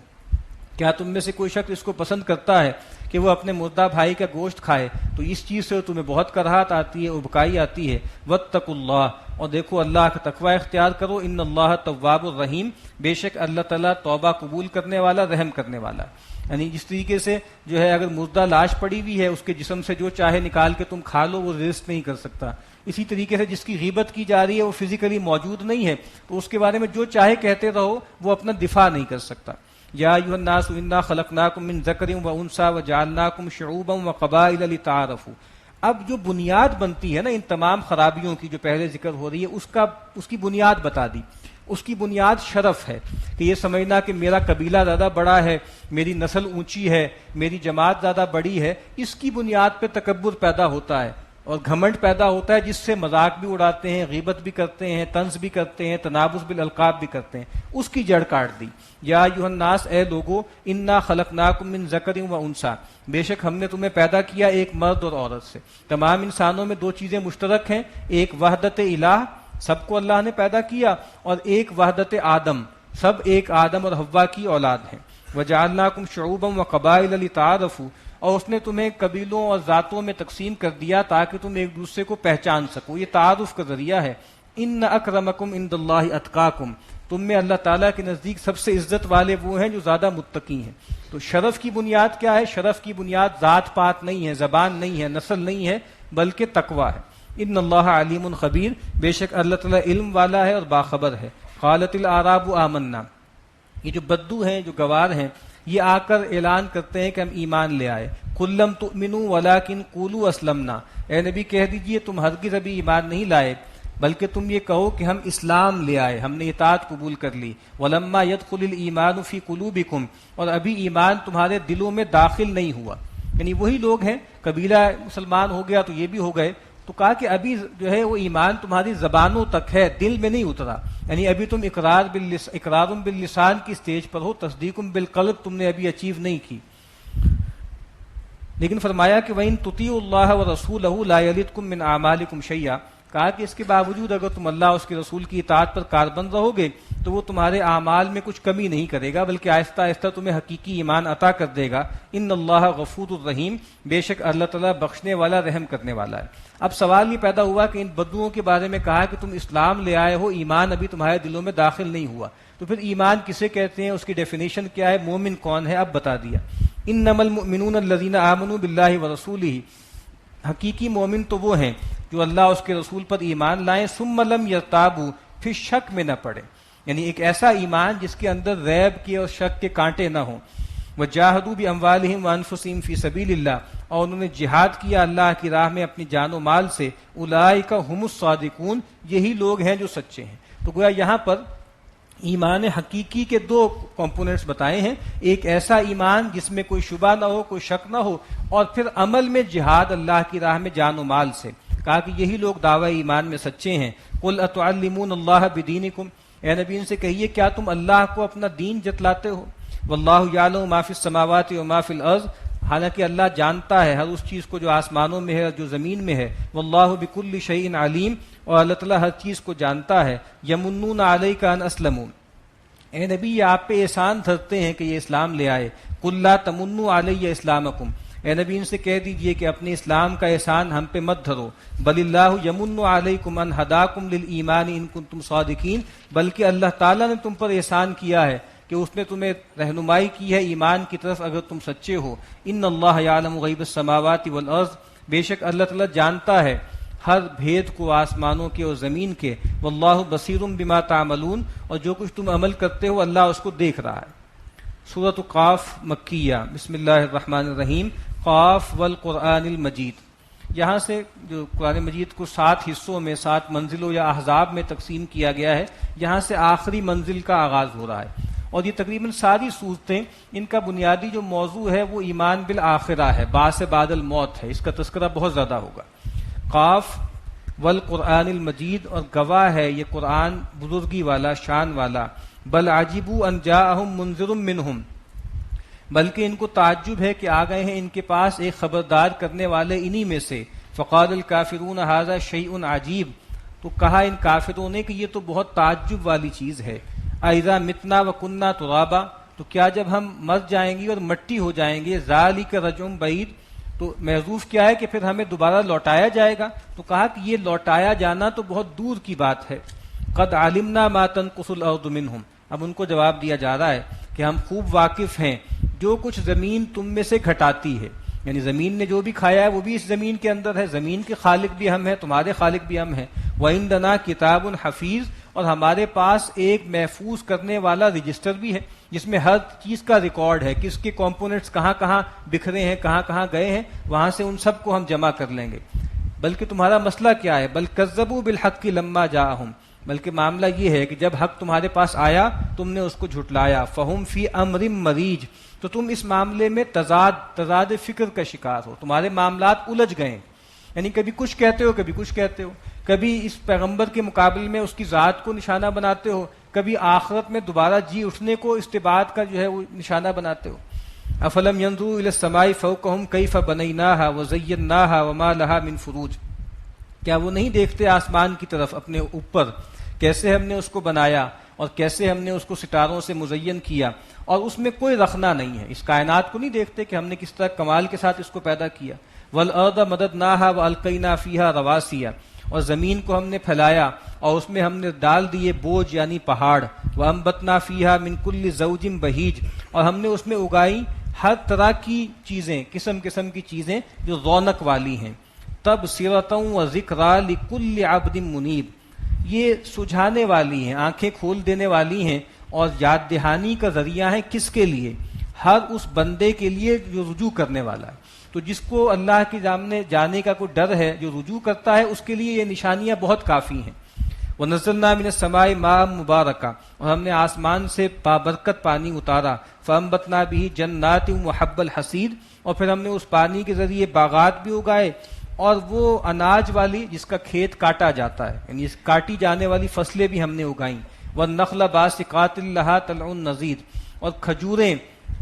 کیا تم میں سے کوئی شخص اس کو پسند کرتا ہے کہ وہ اپنے مردہ بھائی کا گوشت کھائے تو اس چیز سے تمہیں بہت کراہت آتی ہے، ابکائی آتی ہے۔ واتقوا اللہ، اور دیکھو اللہ کا تقوی اختیار کرو، ان اللہ تواب الرحیم، بے شک اللہ تعالیٰ توبہ قبول کرنے والا، رحم کرنے والا۔ یعنی جس طریقے سے جو ہے اگر مردہ لاش پڑی ہوئی ہے، اس کے جسم سے جو چاہے نکال کے تم کھا لو، وہ ریزسٹ نہیں کر سکتا، اسی طریقے سے جس کی غیبت کی جا رہی ہے وہ فزیکلی موجود نہیں ہے تو اس کے بارے میں جو چاہے کہتے رہو، وہ اپنا دفاع نہیں کر سکتا۔ یا ایھا الناس انا خلقناکم من ذکر و انثی وجعلناکم شعوبا وقبائل لتعارفوا۔ اب جو بنیاد بنتی ہے نا ان تمام خرابیوں کی جو پہلے ذکر ہو رہی ہے، اس کی بنیاد بتا دی۔ اس کی بنیاد شرف ہے کہ یہ سمجھنا کہ میرا قبیلہ زیادہ بڑا ہے، میری نسل اونچی ہے، میری جماعت زیادہ بڑی ہے، اس کی بنیاد پہ تکبر پیدا ہوتا ہے اور گھمنڈ پیدا ہوتا ہے، جس سے مذاق بھی اڑاتے ہیں، غیبت بھی کرتے ہیں، طنز بھی کرتے ہیں، تنابز بالالقاب بھی کرتے ہیں۔ اس کی جڑ کاٹ دی۔ یا ایھا الناس، اے لوگو، انا خلقناکم من ذکر و انثی، بے شک ہم نے تمہیں پیدا کیا ایک مرد اور عورت سے۔ تمام انسانوں میں دو چیزیں مشترک ہیں، ایک وحدت الہ، سب کو اللہ نے پیدا کیا، اور ایک وحدت آدم، سب ایک آدم اور حوا کی اولاد ہیں۔ وجعلناکم شعوبا وقبائل لتعارفوا، اور اس نے تمہیں قبیلوں اور ذاتوں میں تقسیم کر دیا تاکہ تم ایک دوسرے کو پہچان سکو، یہ تعارف کا ذریعہ ہے۔ ان اکرمکم عند اللہ اتقاکم، تم میں اللہ تعالیٰ کے نزدیک سب سے عزت والے وہ ہیں جو زیادہ متقی ہیں۔ تو شرف کی بنیاد کیا ہے؟ شرف کی بنیاد ذات پات نہیں ہے، زبان نہیں ہے، نسل نہیں ہے، بلکہ تقوی ہے۔ ان اللہ علیم خبیر، بے شک اللہ تعالیٰ علم والا ہے اور باخبر ہے۔ قالت الاعراب آمنا، یہ جو بدو ہیں، جو گوار ہیں، یہ آ کر اعلان کرتے ہیں کہ ہم ایمان لے آئے۔ قل لم تؤمنوا ولکن قولوا اسلمنا، اے نبی کہہ دیجئے تم ہرگز ابھی ایمان نہیں لائے، بلکہ تم یہ کہو کہ ہم اسلام لے آئے، ہم نے اطاعت قبول کر لی۔ ولما يدخل الایمان فی قلوبکم، اور ابھی ایمان تمہارے دلوں میں داخل نہیں ہوا۔ یعنی وہی لوگ ہیں، قبیلہ مسلمان ہو گیا تو یہ بھی ہو گئے، تو کہا کہ ابھی جو ہے وہ ایمان تمہاری زبانوں تک ہے، دل میں نہیں اترا، یعنی ابھی تم اقرار باللسان کی سٹیج پر ہو، تصدیق بالقلب تم نے ابھی اچیو نہیں کی۔ لیکن فرمایا کہ وَإِن تُطِيعُوا اللَّهَ وَرَسُولَهُ لَا يَلِدْكُم مِّنْ أَعْمَالِكُمْ شَيْئًا، کہا کہ اس کے باوجود اگر تم اللہ اور اس کے رسول کی اطاعت پر کاربند رہو گے تو وہ تمہارے اعمال میں کچھ کمی نہیں کرے گا، بلکہ آہستہ آہستہ تمہیں حقیقی ایمان عطا کر دے گا۔ ان اللہ غفور الرحیم، بے شک اللہ تعالیٰ بخشنے والا، رحم کرنے والا ہے۔ اب سوال یہ پیدا ہوا کہ ان بدوؤں کے بارے میں کہا کہ تم اسلام لے آئے ہو، ایمان ابھی تمہارے دلوں میں داخل نہیں ہوا، تو پھر ایمان کسے کہتے ہیں، اس کی ڈیفینیشن کیا ہے، مومن کون ہے، اب بتا دیا۔ انما المؤمنون الذین آمنوا باللہ ورسولہ، حقیقی مومن تو وہ ہیں جو اللہ اس کے رسول پر ایمان لائیں، ثم لم یرتابوا، پھر شک میں نہ پڑے، یعنی ایک ایسا ایمان جس کے اندر ریب کے اور شک کے کانٹے نہ ہوں۔ وجاہدوا باموالہم وانفسہم فی سبیل اللہ، اور انہوں نے جہاد کیا اللہ کی راہ میں اپنی جان و مال سے، اولئک ھم الصادقون، یہی لوگ ہیں جو سچے ہیں۔ تو گویا یہاں پر ایمان حقیقی کے دو کمپوننٹس بتائے ہیں، ایک ایسا ایمان جس میں کوئی شبہ نہ ہو، کوئی شک نہ ہو، اور پھر عمل میں جہاد اللہ کی راہ میں جان و مال سے، کہا کہ یہی لوگ دعوی ایمان میں سچے ہیں۔ قل اتعلمون اللہ بدینکم، اے نبی ان سے کہیے کیا تم اللہ کو اپنا دین جتلاتے ہو؟ واللہ یعلم ما فی السماوات و ما فی الارض، حالانکہ اللہ جانتا ہے ہر اس چیز کو جو آسمانوں میں ہے اور جو زمین میں ہے۔ واللہ بکل شیء علیم، اور اللہ تعالیٰ ہر چیز کو جانتا ہے۔ یمنون علیک ان اسلموا، اے نبی یہ آپ پہ احسان دھرتے ہیں کہ یہ اسلام لے آئے۔ قل لا تمنوا علی اسلامکم، اے نبی ان سے کہہ دیجئے کہ اپنے اسلام کا احسان ہم پہ مت دھرو۔ بل اللہ یمن علیکم ان ہداکم للایمان ان کنتم صادقین، بلکہ اللہ تعالیٰ نے تم پر احسان کیا ہے کہ اس نے تمہیں رہنمائی کی ہے ایمان کی طرف اگر تم سچے ہو۔ ان اللہ یعلم غیب السماوات والارض، بے شک اللہ تعالیٰ جانتا ہے ہر بھید کو آسمانوں کے اور زمین کے۔ واللہ بصیر بما تعملون، اور جو کچھ تم عمل کرتے ہو اللہ اس کو دیکھ رہا ہے۔ سورۃ قاف مکیہ، بسم اللہ الرحمن الرحیم۔ قاف والقرآن المجید، یہاں سے جو قرآن مجید کو 7 حصوں میں 7 منزلوں یا احزاب میں تقسیم کیا گیا ہے، یہاں سے آخری منزل کا آغاز ہو رہا ہے، اور یہ تقریباً ساری صورتیں ان کا بنیادی جو موضوع ہے وہ ایمان بالآخرہ ہے، بعث بعد الموت ہے، اس کا تذکرہ بہت زیادہ ہوگا۔ قاف والقرآن المجید، اور گواہ ہے یہ قرآن بزرگی والا، شان والا۔ بل عجبوا ان جاءہم منذر منہم، بلکہ ان کو تعجب ہے کہ آ گئے ہیں ان کے پاس ایک خبردار کرنے والے انہی میں سے۔ فقال الکافرون ھذا شیء عجیب، تو کہا ان کافروں نے کہ یہ تو بہت تعجب والی چیز ہے۔ اذا متنا وکنا ترابا، تو کیا جب ہم مر جائیں گے اور مٹی ہو جائیں گے ذالک رجعٌ بعید، تو محذوف کیا ہے کہ پھر ہمیں دوبارہ لوٹایا جائے گا؟ تو کہا کہ یہ لوٹایا جانا تو بہت دور کی بات ہے. قد علمنا ما تنقص الارض منہم، اب ان کو جواب دیا جا رہا ہے کہ ہم خوب واقف ہیں جو کچھ زمین تم میں سے گھٹاتی ہے، یعنی زمین نے جو بھی کھایا ہے وہ بھی اس زمین کے اندر ہے، زمین کے خالق بھی ہم ہیں، تمہارے خالق بھی ہم ہیں. وَعِندَنَا کتاب حفیظ، اور ہمارے پاس ایک محفوظ کرنے والا رجسٹر بھی ہے جس میں ہر چیز کا ریکارڈ ہے، کس کے کمپوننٹس کہاں کہاں بکھرے ہیں، کہاں کہاں گئے ہیں، وہاں سے ان سب کو ہم جمع کر لیں گے. بلکہ تمہارا مسئلہ کیا ہے؟ بل کذبوا بالحق لما جاءہم، بلکہ معاملہ یہ ہے کہ جب حق تمہارے پاس آیا تم نے اس کو جھٹلایا. فہم فی امر مریج، تو تم اس معاملے میں تضاد فکر کا شکار ہو، تمہارے معاملات الجھ گئے، یعنی کبھی کچھ کہتے ہو کبھی کچھ کہتے ہو، کبھی اس پیغمبر کے مقابلے میں اس کی ذات کو نشانہ بناتے ہو، کبھی آخرت میں دوبارہ جی اٹھنے کو استبعاد کا جو ہے وہ نشانہ بناتے ہو. افلم ينظروا الى السماء فوقهم كيف بنيناها وزيناها وما لها من فروج، کیا وہ نہیں دیکھتے آسمان کی طرف اپنے اوپر کیسے ہم نے اس کو بنایا اور کیسے ہم نے اس کو ستاروں سے مزین کیا اور اس میں کوئی رخنا نہیں ہے. اس کائنات کو نہیں دیکھتے کہ ہم نے کس طرح کمال کے ساتھ اس کو پیدا کیا. والارض مددناها والقینا فیها رواسیا، اور زمین کو ہم نے پھیلایا اور اس میں ہم نے ڈال دیے بوجھ یعنی پہاڑ. وانبتنا فیها من کل زوج بہیج، اور ہم نے اس میں اگائی ہر طرح کی چیزیں، قسم قسم کی چیزیں جو رونق والی ہیں. تبصرۃ وذکریٰ لکل عبد منیب، یہ سجھانے والی ہیں، آنکھیں کھول دینے والی ہیں اور یاد دہانی کا ذریعہ ہیں. کس کے لیے؟ ہر اس بندے کے لیے جو رجوع کرنے والا ہے. تو جس کو اللہ کے سامنے جانے کا کوئی ڈر ہے، جو رجوع کرتا ہے، اس کے لیے یہ نشانیاں بہت کافی ہیں. وَنَزَّلْنَا مِنَ السَّمَاءِ مَاءً مُبَارَكًا، اور ہم نے آسمان سے بابرکت پانی اتارا. فَأَنبَتْنَا بِهِ جَنَّاتٍ وَحَبَّ الْحَصِيدِ، اور پھر ہم نے اس پانی کے ذریعے باغات بھی اگائے اور وہ اناج والی جس کا کھیت کاٹا جاتا ہے، یعنی کاٹی جانے والی فصلیں بھی ہم نے اگائیں. وَالنَّخْلَ بَاسِقَاتٍ لَهَا طَلْعٌ نَضِيدٌ، اور کھجوریں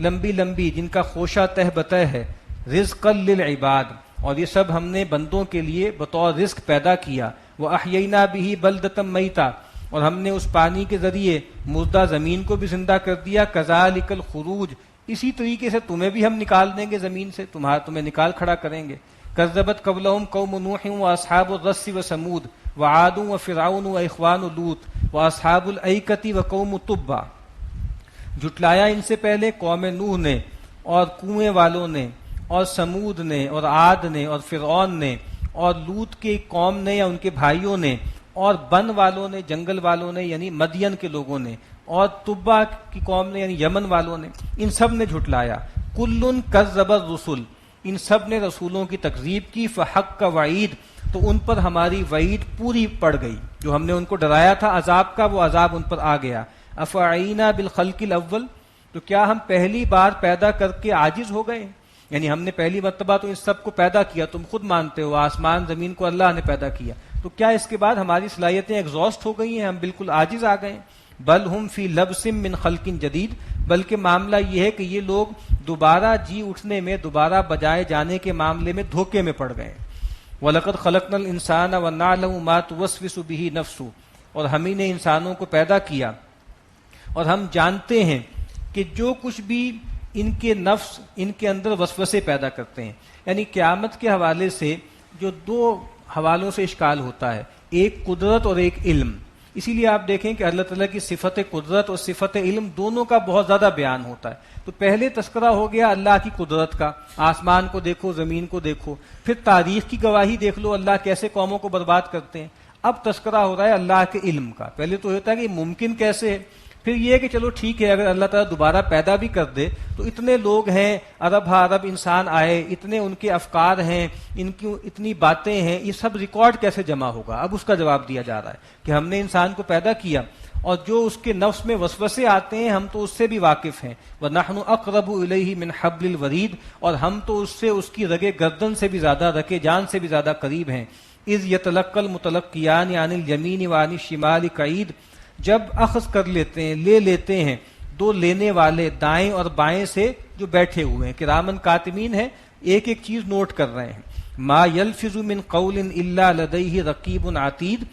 لمبی لمبی جن کا خوشہ تہ بتہ ہے. رزقا للعباد، اور یہ سب ہم نے بندوں کے لیے بطور رزق پیدا کیا. وَأَحْيَيْنَا بِهِ بَلْدَةً مَيْتًا، اور ہم نے اس پانی کے ذریعے مردہ زمین کو بھی زندہ کر دیا. كَذَلِكَ الْخُرُوجُ، اسی طریقے سے تمہیں بھی ہم نکال دیں گے زمین سے، تمہیں نکال کھڑا کریں گے. كَذَّبَتْ قَبْلَهُمْ قَوْمُ نُوحٍ وَأَصْحَابُ الرَّسِّ وَثَمُودَ وَعَادٌ وَفِرْعَوْنُ وَإِخْوَانُ لُوط وَأَصْحَابُ الْأَيْكَةِ وَقَوْمُ تُبَّع، جھٹلایا ان سے پہلے قوم نوح نے اور کنویں والوں نے اور سمود نے اور عاد نے اور فرعون نے اور لوط کی قوم نے یا ان کے بھائیوں نے اور بن والوں نے، جنگل والوں نے یعنی مدین کے لوگوں نے، اور تبا کی قوم نے یعنی یمن والوں نے، ان سب نے جھٹلایا. کل کذب الرسل، ان سب نے رسولوں کی تکذیب کی. فحق کا وعید، تو ان پر ہماری وعید پوری پڑ گئی، جو ہم نے ان کو ڈرایا تھا عذاب کا وہ عذاب ان پر آ گیا. افعینا بالخلق الاول، تو کیا ہم پہلی بار پیدا کر کے عاجز ہو گئے؟ یعنی ہم نے پہلی مرتبہ تو اس سب کو پیدا کیا، تم خود مانتے ہو آسمان زمین کو اللہ نے پیدا کیا، تو کیا اس کے بعد ہماری صلاحیتیں ایگزاسٹ ہو گئی ہیں، ہم بالکل عاجز آ گئے ہیں؟ بل ہم فی لبس من خلق جدید، بلکہ معاملہ یہ ہے کہ یہ لوگ دوبارہ جی اٹھنے میں، دوبارہ بجائے جانے کے معاملے میں دھوکے میں پڑ گئے. وَلَقَدْ خَلَقْنَا الْإِنسَانَ وَنَعْلَمُ مَا تُوَسْوِسُ بِهِ نَفْسُهُ، اور ہم ہی نے انسانوں کو پیدا کیا اور ہم جانتے ہیں کہ جو کچھ بھی ان کے نفس ان کے اندر وسوسے پیدا کرتے ہیں. یعنی قیامت کے حوالے سے جو دو حوالوں سے اشکال ہوتا ہے، ایک قدرت اور ایک علم. اسی لیے آپ دیکھیں کہ اللہ تعالیٰ کی صفت قدرت اور صفت علم دونوں کا بہت زیادہ بیان ہوتا ہے. تو پہلے تذکرہ ہو گیا اللہ کی قدرت کا، آسمان کو دیکھو، زمین کو دیکھو، پھر تاریخ کی گواہی دیکھ لو اللہ کیسے قوموں کو برباد کرتے ہیں. اب تذکرہ ہو رہا ہے اللہ کے علم کا. پہلے تو ہوتا ہے کہ ممکن کیسے ہے، پھر یہ کہ چلو ٹھیک ہے اگر اللہ تعالیٰ دوبارہ پیدا بھی کر دے تو اتنے لوگ ہیں، ارب ہا ارب انسان آئے، اتنے ان کے افکار ہیں، ان کی اتنی باتیں ہیں، یہ سب ریکارڈ کیسے جمع ہوگا؟ اب اس کا جواب دیا جا رہا ہے کہ ہم نے انسان کو پیدا کیا اور جو اس کے نفس میں وسوسے آتے ہیں ہم تو اس سے بھی واقف ہیں. وَنَحْنُ أَقْرَبُ إِلَيْهِ مِنْ حَبْلِ الْوَرِيدِ، اور ہم تو اس سے اس کی رگے گردن سے بھی زیادہ، رگے جان سے بھی زیادہ قریب ہیں. اِذْ يَتَلَقَّى الْمُتَلَقِّيَانِ عَنِ الْيَمِينِ وَعَنِ الشِّمَالِ قَعِيدٌ، جب اخذ کر لیتے ہیں، لے لیتے ہیں دو لینے والے دائیں اور بائیں سے جو بیٹھے ہوئے ہیں، کرامن کاتبین ہیں، ایک ایک چیز نوٹ کر رہے ہیں. ما یلفظ من قول الا لدیہ رقیب عتید،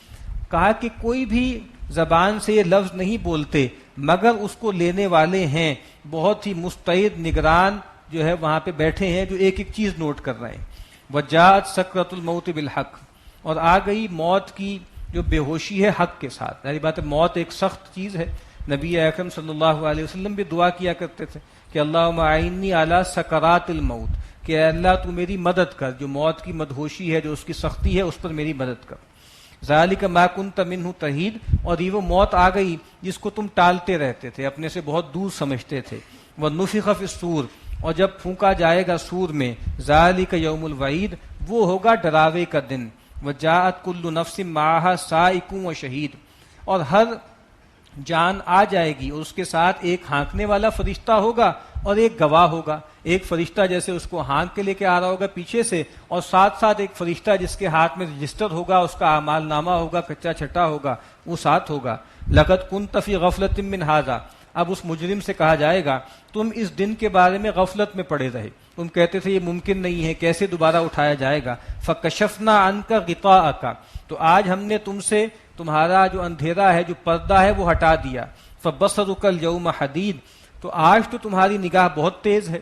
کہا کہ کوئی بھی زبان سے یہ لفظ نہیں بولتے مگر اس کو لینے والے ہیں بہت ہی مستعد نگران جو ہے وہاں پہ بیٹھے ہیں جو ایک ایک چیز نوٹ کر رہے ہیں. وجاءت سکرۃ الموت بالحق، اور آ گئی موت کی جو بے ہوشی ہے حق کے ساتھ. ظاہر بات ہے موت ایک سخت چیز ہے. نبی اکرم صلی اللہ علیہ وسلم بھی دعا کیا کرتے تھے کہ اللہم اعنی علی سکرات الموت، کہ اے اللہ تو میری مدد کر، جو موت کی مدہوشی ہے، جو اس کی سختی ہے، اس پر میری مدد کر. ذالک ما کنت منہ تحید، اور یہ وہ موت آ گئی جس کو تم ٹالتے رہتے تھے، اپنے سے بہت دور سمجھتے تھے. ونفخ فی الصور، اور جب پھونکا جائے گا سور میں، ذالک یوم الوعید، وہ ہوگا ڈراوے کا دن. وجاءت کل نفس معها سائق و شہید، اور ہر جان آ جائے گی اور اس کے ساتھ ایک ہانکنے والا فرشتہ ہوگا اور ایک گواہ ہوگا. ایک فرشتہ جیسے اس کو ہانک کے لے کے آ رہا ہوگا پیچھے سے، اور ساتھ ساتھ ایک فرشتہ جس کے ہاتھ میں رجسٹر ہوگا، اس کا اعمال نامہ ہوگا، کچا چھٹا ہوگا، وہ ساتھ ہوگا. لقد كنت فی غفلۃ من ھذا، اب اس مجرم سے کہا جائے گا تم اس دن کے بارے میں غفلت میں پڑے رہے، تم کہتے تھے یہ ممکن نہیں ہے، کیسے دوبارہ اٹھایا جائے گا. فکشفنا عنک غطاءک، تو آج ہم نے تم سے تمہارا جو اندھیرا ہے، جو پردہ ہے، وہ ہٹا دیا. فبصرک اليوم حدید، تو آج تو تمہاری نگاہ بہت تیز ہے.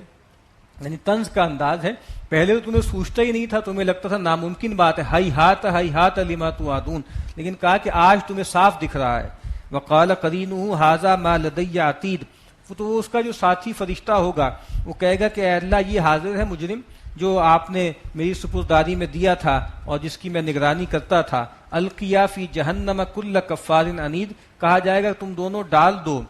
یعنی طنز کا انداز ہے. پہلے تو تمہیں سوچتا ہی نہیں تھا، تمہیں لگتا تھا ناممکن بات ہے، ہیہات لما توعدون، لیکن کہا کہ آج تمہیں صاف دکھ رہا ہے. وقال قرینہ ھذا ما لدی عتید، تو اس کا جو ساتھی فرشتہ ہوگا وہ کہے گا کہ اے اللہ یہ حاضر ہے مجرم جو آپ نے میری سپرداری میں دیا تھا اور جس کی میں نگرانی کرتا تھا. القیا فی جہنم کل کفار عنید، کہا جائے گا تم دونوں ڈال دو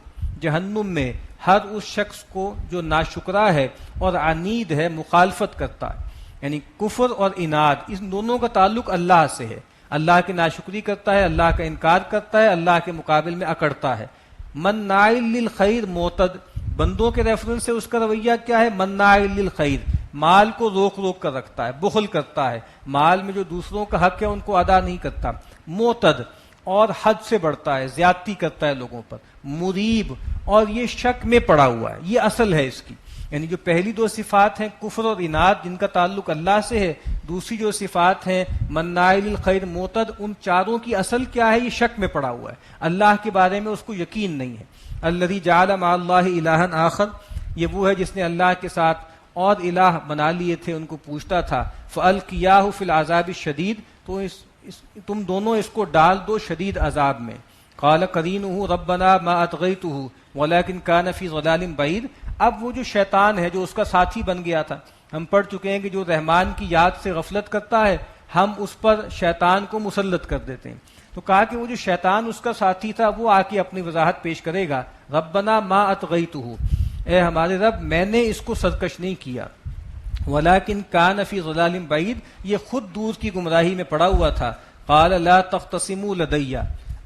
جہنم میں ہر اس شخص کو جو ناشکرا ہے اور عنید ہے، مخالفت کرتا ہے. یعنی کفر اور اناد، ان دونوں کا تعلق اللہ سے ہے. اللہ کی ناشکری کرتا ہے، اللہ کا انکار کرتا ہے، اللہ کے مقابل میں اکڑتا ہے. مناع للخیر معتد، بندوں کے ریفرنس سے اس کا رویہ کیا ہے؟ مناع للخیر، مال کو روک روک کر رکھتا ہے، بخل کرتا ہے، مال میں جو دوسروں کا حق ہے ان کو ادا نہیں کرتا. معتد، اور حد سے بڑھتا ہے، زیادتی کرتا ہے لوگوں پر. مریب، اور یہ شک میں پڑا ہوا ہے، یہ اصل ہے اس کی. یعنی جو پہلی دو صفات ہیں کفر اور اناد جن کا تعلق اللہ سے ہے، دوسری جو صفات ہیں مناع للخیر معتد، ان چاروں کی اصل کیا ہے؟ یہ شک میں پڑا ہوا ہے، اللہ کے بارے میں اس کو یقین نہیں ہے. الذی جعل مع اللہ الہا آخر، یہ وہ ہے جس نے اللہ کے ساتھ اور الہ بنا لیے تھے، ان کو پوچھتا تھا. فالقیاہ فی العذاب الشدید، تو تم دونوں اس کو ڈال دو شدید عذاب میں. قال قرینہ ربنا ما اطغیتہ ولکن کان فی ضلال بعید، اب وہ جو شیطان ہے جو اس کا ساتھی بن گیا تھا، ہم پڑھ چکے ہیں کہ جو رحمان کی یاد سے غفلت کرتا ہے ہم اس پر شیطان کو مسلط کر دیتے ہیں. تو کہا کہ وہ جو شیطان اس کا ساتھی تھا وہ آ کے اپنی وضاحت پیش کرے گا. ربنا ما اطغیتہ، اے ہمارے رب میں نے اس کو سرکش نہیں کیا. ولیکن کان فی ضلال بعید، یہ خود دور کی گمراہی میں پڑا ہوا تھا. قال لا تختصموا لدی،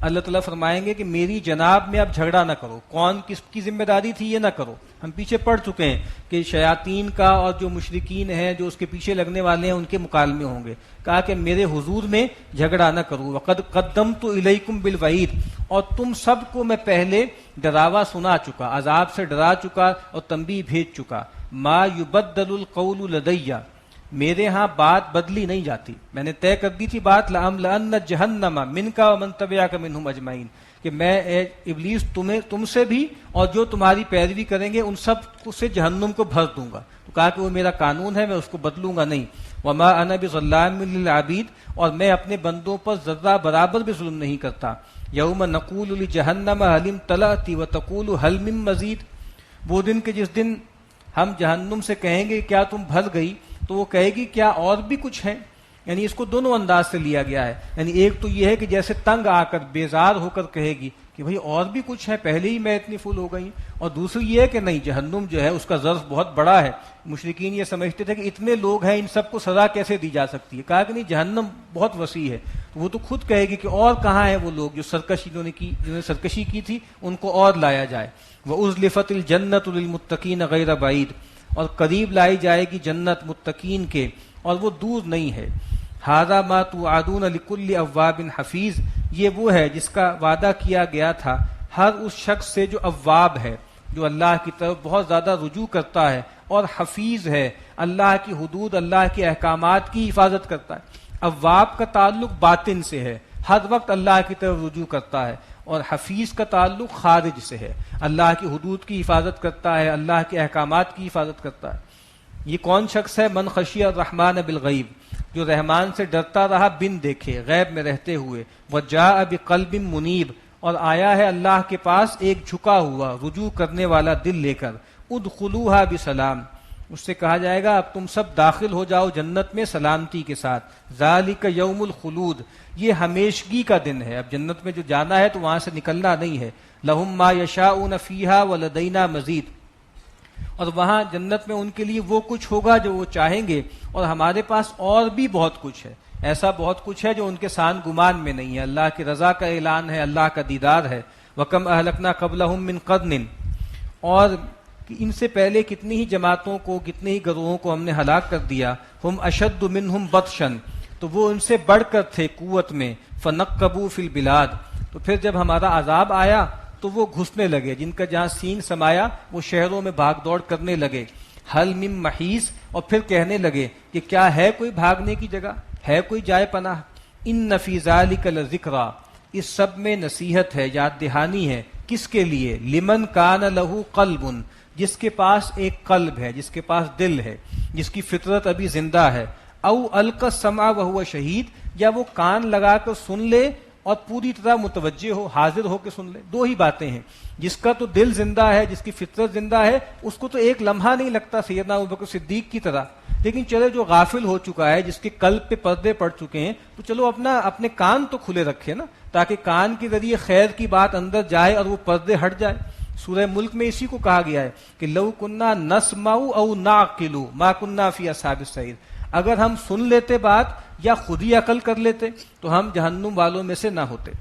اللہ تعالیٰ فرمائیں گے کہ میری جناب میں اب جھگڑا نہ کرو. کون کس کی ذمہ داری تھی یہ نہ کرو. ہم پیچھے پڑھ چکے ہیں کہ شیاطین کا اور جو مشرکین ہیں جو اس کے پیچھے لگنے والے ہیں ان کے مکالمے ہوں گے. کہا کہ میرے حضور میں جھگڑا نہ کرو. وقد قدمت الیکم بالوعید، اور تم سب کو میں پہلے ڈراوا سنا چکا، عذاب سے ڈرا چکا اور تنبیہ بھیج چکا. ما یبدل القول لدی، میرے ہاں بات بدلی نہیں جاتی. میں نے طے کر دی تھی بات، لأملأن جہنم منک ومن تبعک منہم اجمعین، کہ میں اے ابلیس تم سے بھی اور جو تمہاری پیروی کریں گے ان سب سے جہنم کو بھر دوں گا. تو کہا کہ وہ میرا قانون ہے، میں اس کو بدلوں گا نہیں. وما انا بظلام للعبید، اور میں اپنے بندوں پر ذرہ برابر بھی ظلم نہیں کرتا. یوم نقول لجہنم هل امتلأت وتقول هل من مزید، وہ دن کہ جس دن ہم جہنم سے کہیں گے کیا تم بھر گئی، تو وہ کہے گی کیا اور بھی کچھ ہے. یعنی اس کو دونوں انداز سے لیا گیا ہے. یعنی ایک تو یہ ہے کہ جیسے تنگ آ کر بیزار ہو کر کہے گی کہ بھئی اور بھی کچھ ہے، پہلے ہی میں اتنی فل ہو گئی. اور دوسری یہ ہے کہ نہیں، جہنم جو ہے اس کا ظرف بہت بڑا ہے. مشرکین یہ سمجھتے تھے کہ اتنے لوگ ہیں ان سب کو سزا کیسے دی جا سکتی ہے. کہا کہ نہیں، جہنم بہت وسیع ہے. تو وہ تو خود کہے گی کہ اور کہاں ہیں وہ لوگ جو جنہوں نے سرکشی کی تھی، ان کو اور لایا جائے. وَأُزْلِفَتِ الْجَنَّةُ لِلْمُتَّقِينَ غَيْرَ بَعِيدٍ، اور قریب لائی جائے گی جنت متقین کے اور وہ دور نہیں ہے. ھذا ما توعدون لکل اواب حفیظ، یہ وہ ہے جس کا وعدہ کیا گیا تھا ہر اس شخص سے جو اواب ہے، جو اللہ کی طرف بہت زیادہ رجوع کرتا ہے، اور حفیظ ہے، اللہ کی حدود، اللہ کے احکامات کی حفاظت کرتا ہے. اواب کا تعلق باطن سے ہے، ہر وقت اللہ کی طرف رجوع کرتا ہے. اور حفیظ کا تعلق خارج سے ہے، اللہ کی حدود کی حفاظت کرتا ہے، اللہ کے احکامات کی حفاظت کرتا ہے. یہ کون شخص ہے؟ من خشی الرحمن بالغیب، جو رحمان سے ڈرتا رہا بن دیکھے، غیب میں رہتے ہوئے. وجاء بقلب منیب، اور آیا ہے اللہ کے پاس ایک جھکا ہوا رجوع کرنے والا دل لے کر. ادخلوها بسلام، اس سے کہا جائے گا اب تم سب داخل ہو جاؤ جنت میں سلامتی کے ساتھ. ذالک یوم الخلود، یہ ہمیشگی کا دن ہے. اب جنت میں جو جانا ہے تو وہاں سے نکلنا نہیں ہے. لہم ما یشاؤون فیہا ولدینا مزید، اور وہاں جنت میں ان کے لیے وہ کچھ ہوگا جو وہ چاہیں گے، اور ہمارے پاس اور بھی بہت کچھ ہے. ایسا بہت کچھ ہے جو ان کے سان گمان میں نہیں ہے. اللہ کی رضا کا اعلان ہے، اللہ کا دیدار ہے. وَكَمْ أَهْلَكْنَا قَبْلَهُم مِّن قَرْنٍ، اور ان سے پہلے کتنی ہی جماعتوں کو، کتنے ہی گروہوں کو ہم نے ہلاک کر دیا. ہم اشد منہم بطشن، تو وہ ان سے بڑھ کر تھے قوت میں. فنقبوا فی البلاد، تو پھر جب ہمارا عذاب آیا تو وہ گھسنے لگے، جن کا جہاں سینگ سمایا وہ شہروں میں بھاگ دوڑ کرنے لگے. حل من محیص، اور پھر کہنے لگے کہ کیا ہے کوئی بھاگنے کی جگہ، ہے کوئی جائے پناہ. ان فی ذلک لذکریٰ، اس سب میں نصیحت ہے، یاد دہانی ہے. کس کے لیے؟ لمن کان لہ قلب، جس کے پاس ایک قلب ہے، جس کے پاس دل ہے، جس کی فطرت ابھی زندہ ہے. او القى السمع وهو شہید، یا وہ کان لگا کر سن لے اور پوری طرح متوجہ ہو، حاضر ہو کے سن لے. دو ہی باتیں ہیں. جس کا تو دل زندہ ہے، جس کی فطرت زندہ ہے، اس کو تو ایک لمحہ نہیں لگتا سیدنا ابوبکر صدیق کی طرح. لیکن چلے جو غافل ہو چکا ہے، جس کے قلب پہ پردے پڑ چکے ہیں، تو چلو اپنے کان تو کھلے رکھے نا، تاکہ کان کے ذریعے خیر کی بات اندر جائے اور وہ پردے ہٹ جائے. سورہ ملک میں اسی کو کہا گیا ہے کہ لو کننا نسمع او نعقل ما کننا فی اصحاب السعیر، اگر ہم سن لیتے بات یا خود ہی عقل کر لیتے تو ہم جہنم والوں میں سے نہ ہوتے.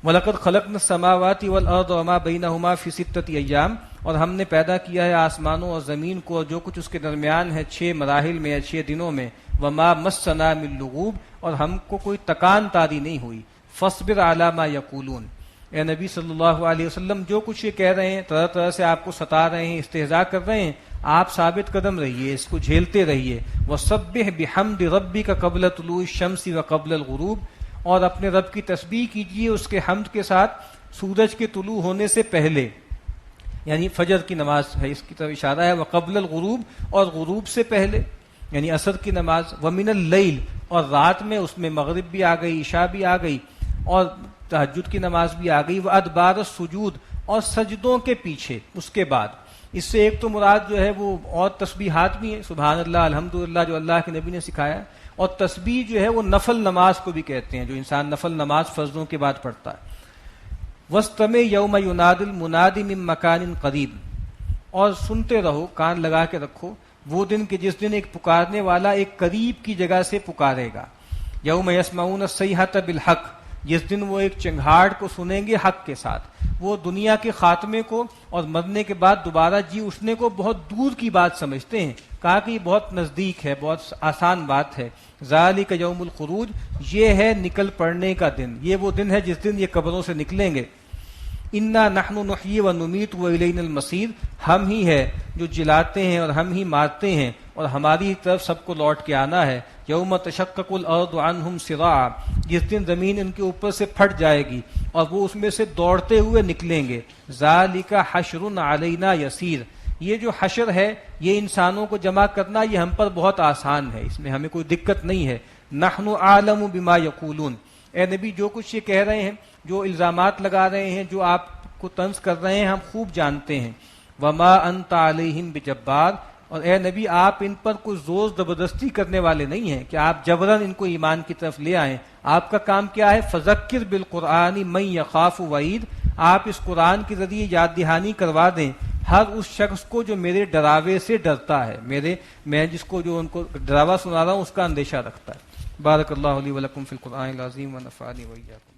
وَلَقَدْ خَلَقْنَا السَّمَاوَاتِ وَالْأَرْضَ وَمَا بَيْنَهُمَا فِي سِتَّةِ أَيَّامٍ، اور ہم نے پیدا کیا ہے آسمانوں اور زمین کو اور جو کچھ اس کے درمیان ہے 6 مراحل میں یا 6 دنوں میں. وَمَا مَسَّنَا مِن لُغُوب، اور ہم کو کوئی تکان تاری نہیں ہوئی. فَاصْبِرْ عَلَىٰ مَا يَقُولُونَ، اے نبی صلی اللہ علیہ وسلم جو کچھ یہ کہہ رہے ہیں، طرح طرح سے آپ کو ستا رہے ہیں، استہزاء کر رہے ہیں، آپ ثابت قدم رہیے، اس کو جھیلتے رہیے. وَسَبِّحْ بِحَمْدِ رَبِّكَ قَبْلَ طُلُوعِ الشَّمْسِ وَقَبْلَ الْغُرُوبِ، اور اپنے رب کی تسبیح کیجیے اس کے حمد کے ساتھ سورج کے طلوع ہونے سے پہلے، یعنی فجر کی نماز ہے، اس کی طرف اشارہ ہے. وقبل الغروب، اور غروب سے پہلے یعنی عصر کی نماز. ومن اللیل، اور رات میں اس میں مغرب بھی آ گئی، عشاء بھی آ گئی، اور تہجد کی نماز بھی آ گئی. وادبار السجود، اور سجدوں کے پیچھے، اس کے بعد. اس سے ایک تو مراد جو ہے وہ اور تسبیحات بھی ہیں، سبحان اللہ، الحمدللہ، جو اللہ کے نبی نے سکھایا. اور تسبیح جو ہے وہ نفل نماز کو بھی کہتے ہیں، جو انسان نفل نماز فرضوں کے بعد پڑھتا ہے. وَاسْتَمِعْ يَوْمَ يُنَادِ الْمُنَادِ مِن مَّكَانٍ قَرِيبٍ، اور سنتے رہو، کان لگا کے رکھو، وہ دن کہ جس دن ایک پکارنے والا ایک قریب کی جگہ سے پکارے گا. یوم یسمعون الصیحۃ بالحق، جس دن وہ ایک چنگھاڑ کو سنیں گے حق کے ساتھ. وہ دنیا کے خاتمے کو اور مرنے کے بعد دوبارہ جی اٹھنے کو بہت دور کی بات سمجھتے ہیں، کہا کہ یہ بہت نزدیک ہے، بہت آسان بات ہے. ذالک یوم الخروج، یہ ہے نکل پڑنے کا دن، یہ وہ دن ہے جس دن یہ قبروں سے نکلیں گے. انا نحن نحیی و نمیت والینا المصیر، ہم ہی ہے جو جلاتے ہیں اور ہم ہی مارتے ہیں اور ہماری طرف سب کو لوٹ کے آنا ہے. یوم تشقق الارض عنہم سراعا، جس دن زمین ان کے اوپر سے پھٹ جائے گی اور وہ اس میں سے دوڑتے ہوئے نکلیں گے. ذالک حشر علینا یسیر، یہ جو حشر ہے، یہ انسانوں کو جمع کرنا، یہ ہم پر بہت آسان ہے، اس میں ہمیں کوئی دقت نہیں ہے. نحن اعلم بما یقولون، اے نبی جو کچھ یہ کہہ رہے ہیں، جو الزامات لگا رہے ہیں، جو آپ کو طنز کر رہے ہیں، ہم خوب جانتے ہیں. وما انت علیہم بجبار، اور اے نبی آپ ان پر کوئی زور زبردستی کرنے والے نہیں ہیں کہ آپ جبراً ان کو ایمان کی طرف لے آئیں. آپ کا کام کیا ہے؟ فذکر بالقرآن من یخاف وعید، آپ اس قرآن کے ذریعے یاد دہانی کروا دیں ہر اس شخص کو جو میرے ڈراوے سے ڈرتا ہے، میں جس کو جو ان کو ڈراوا سنا رہا ہوں اس کا اندیشہ رکھتا ہے. بارک اللہ لی ولکم فی القرآن العظیم ونفعنی وإیاکم.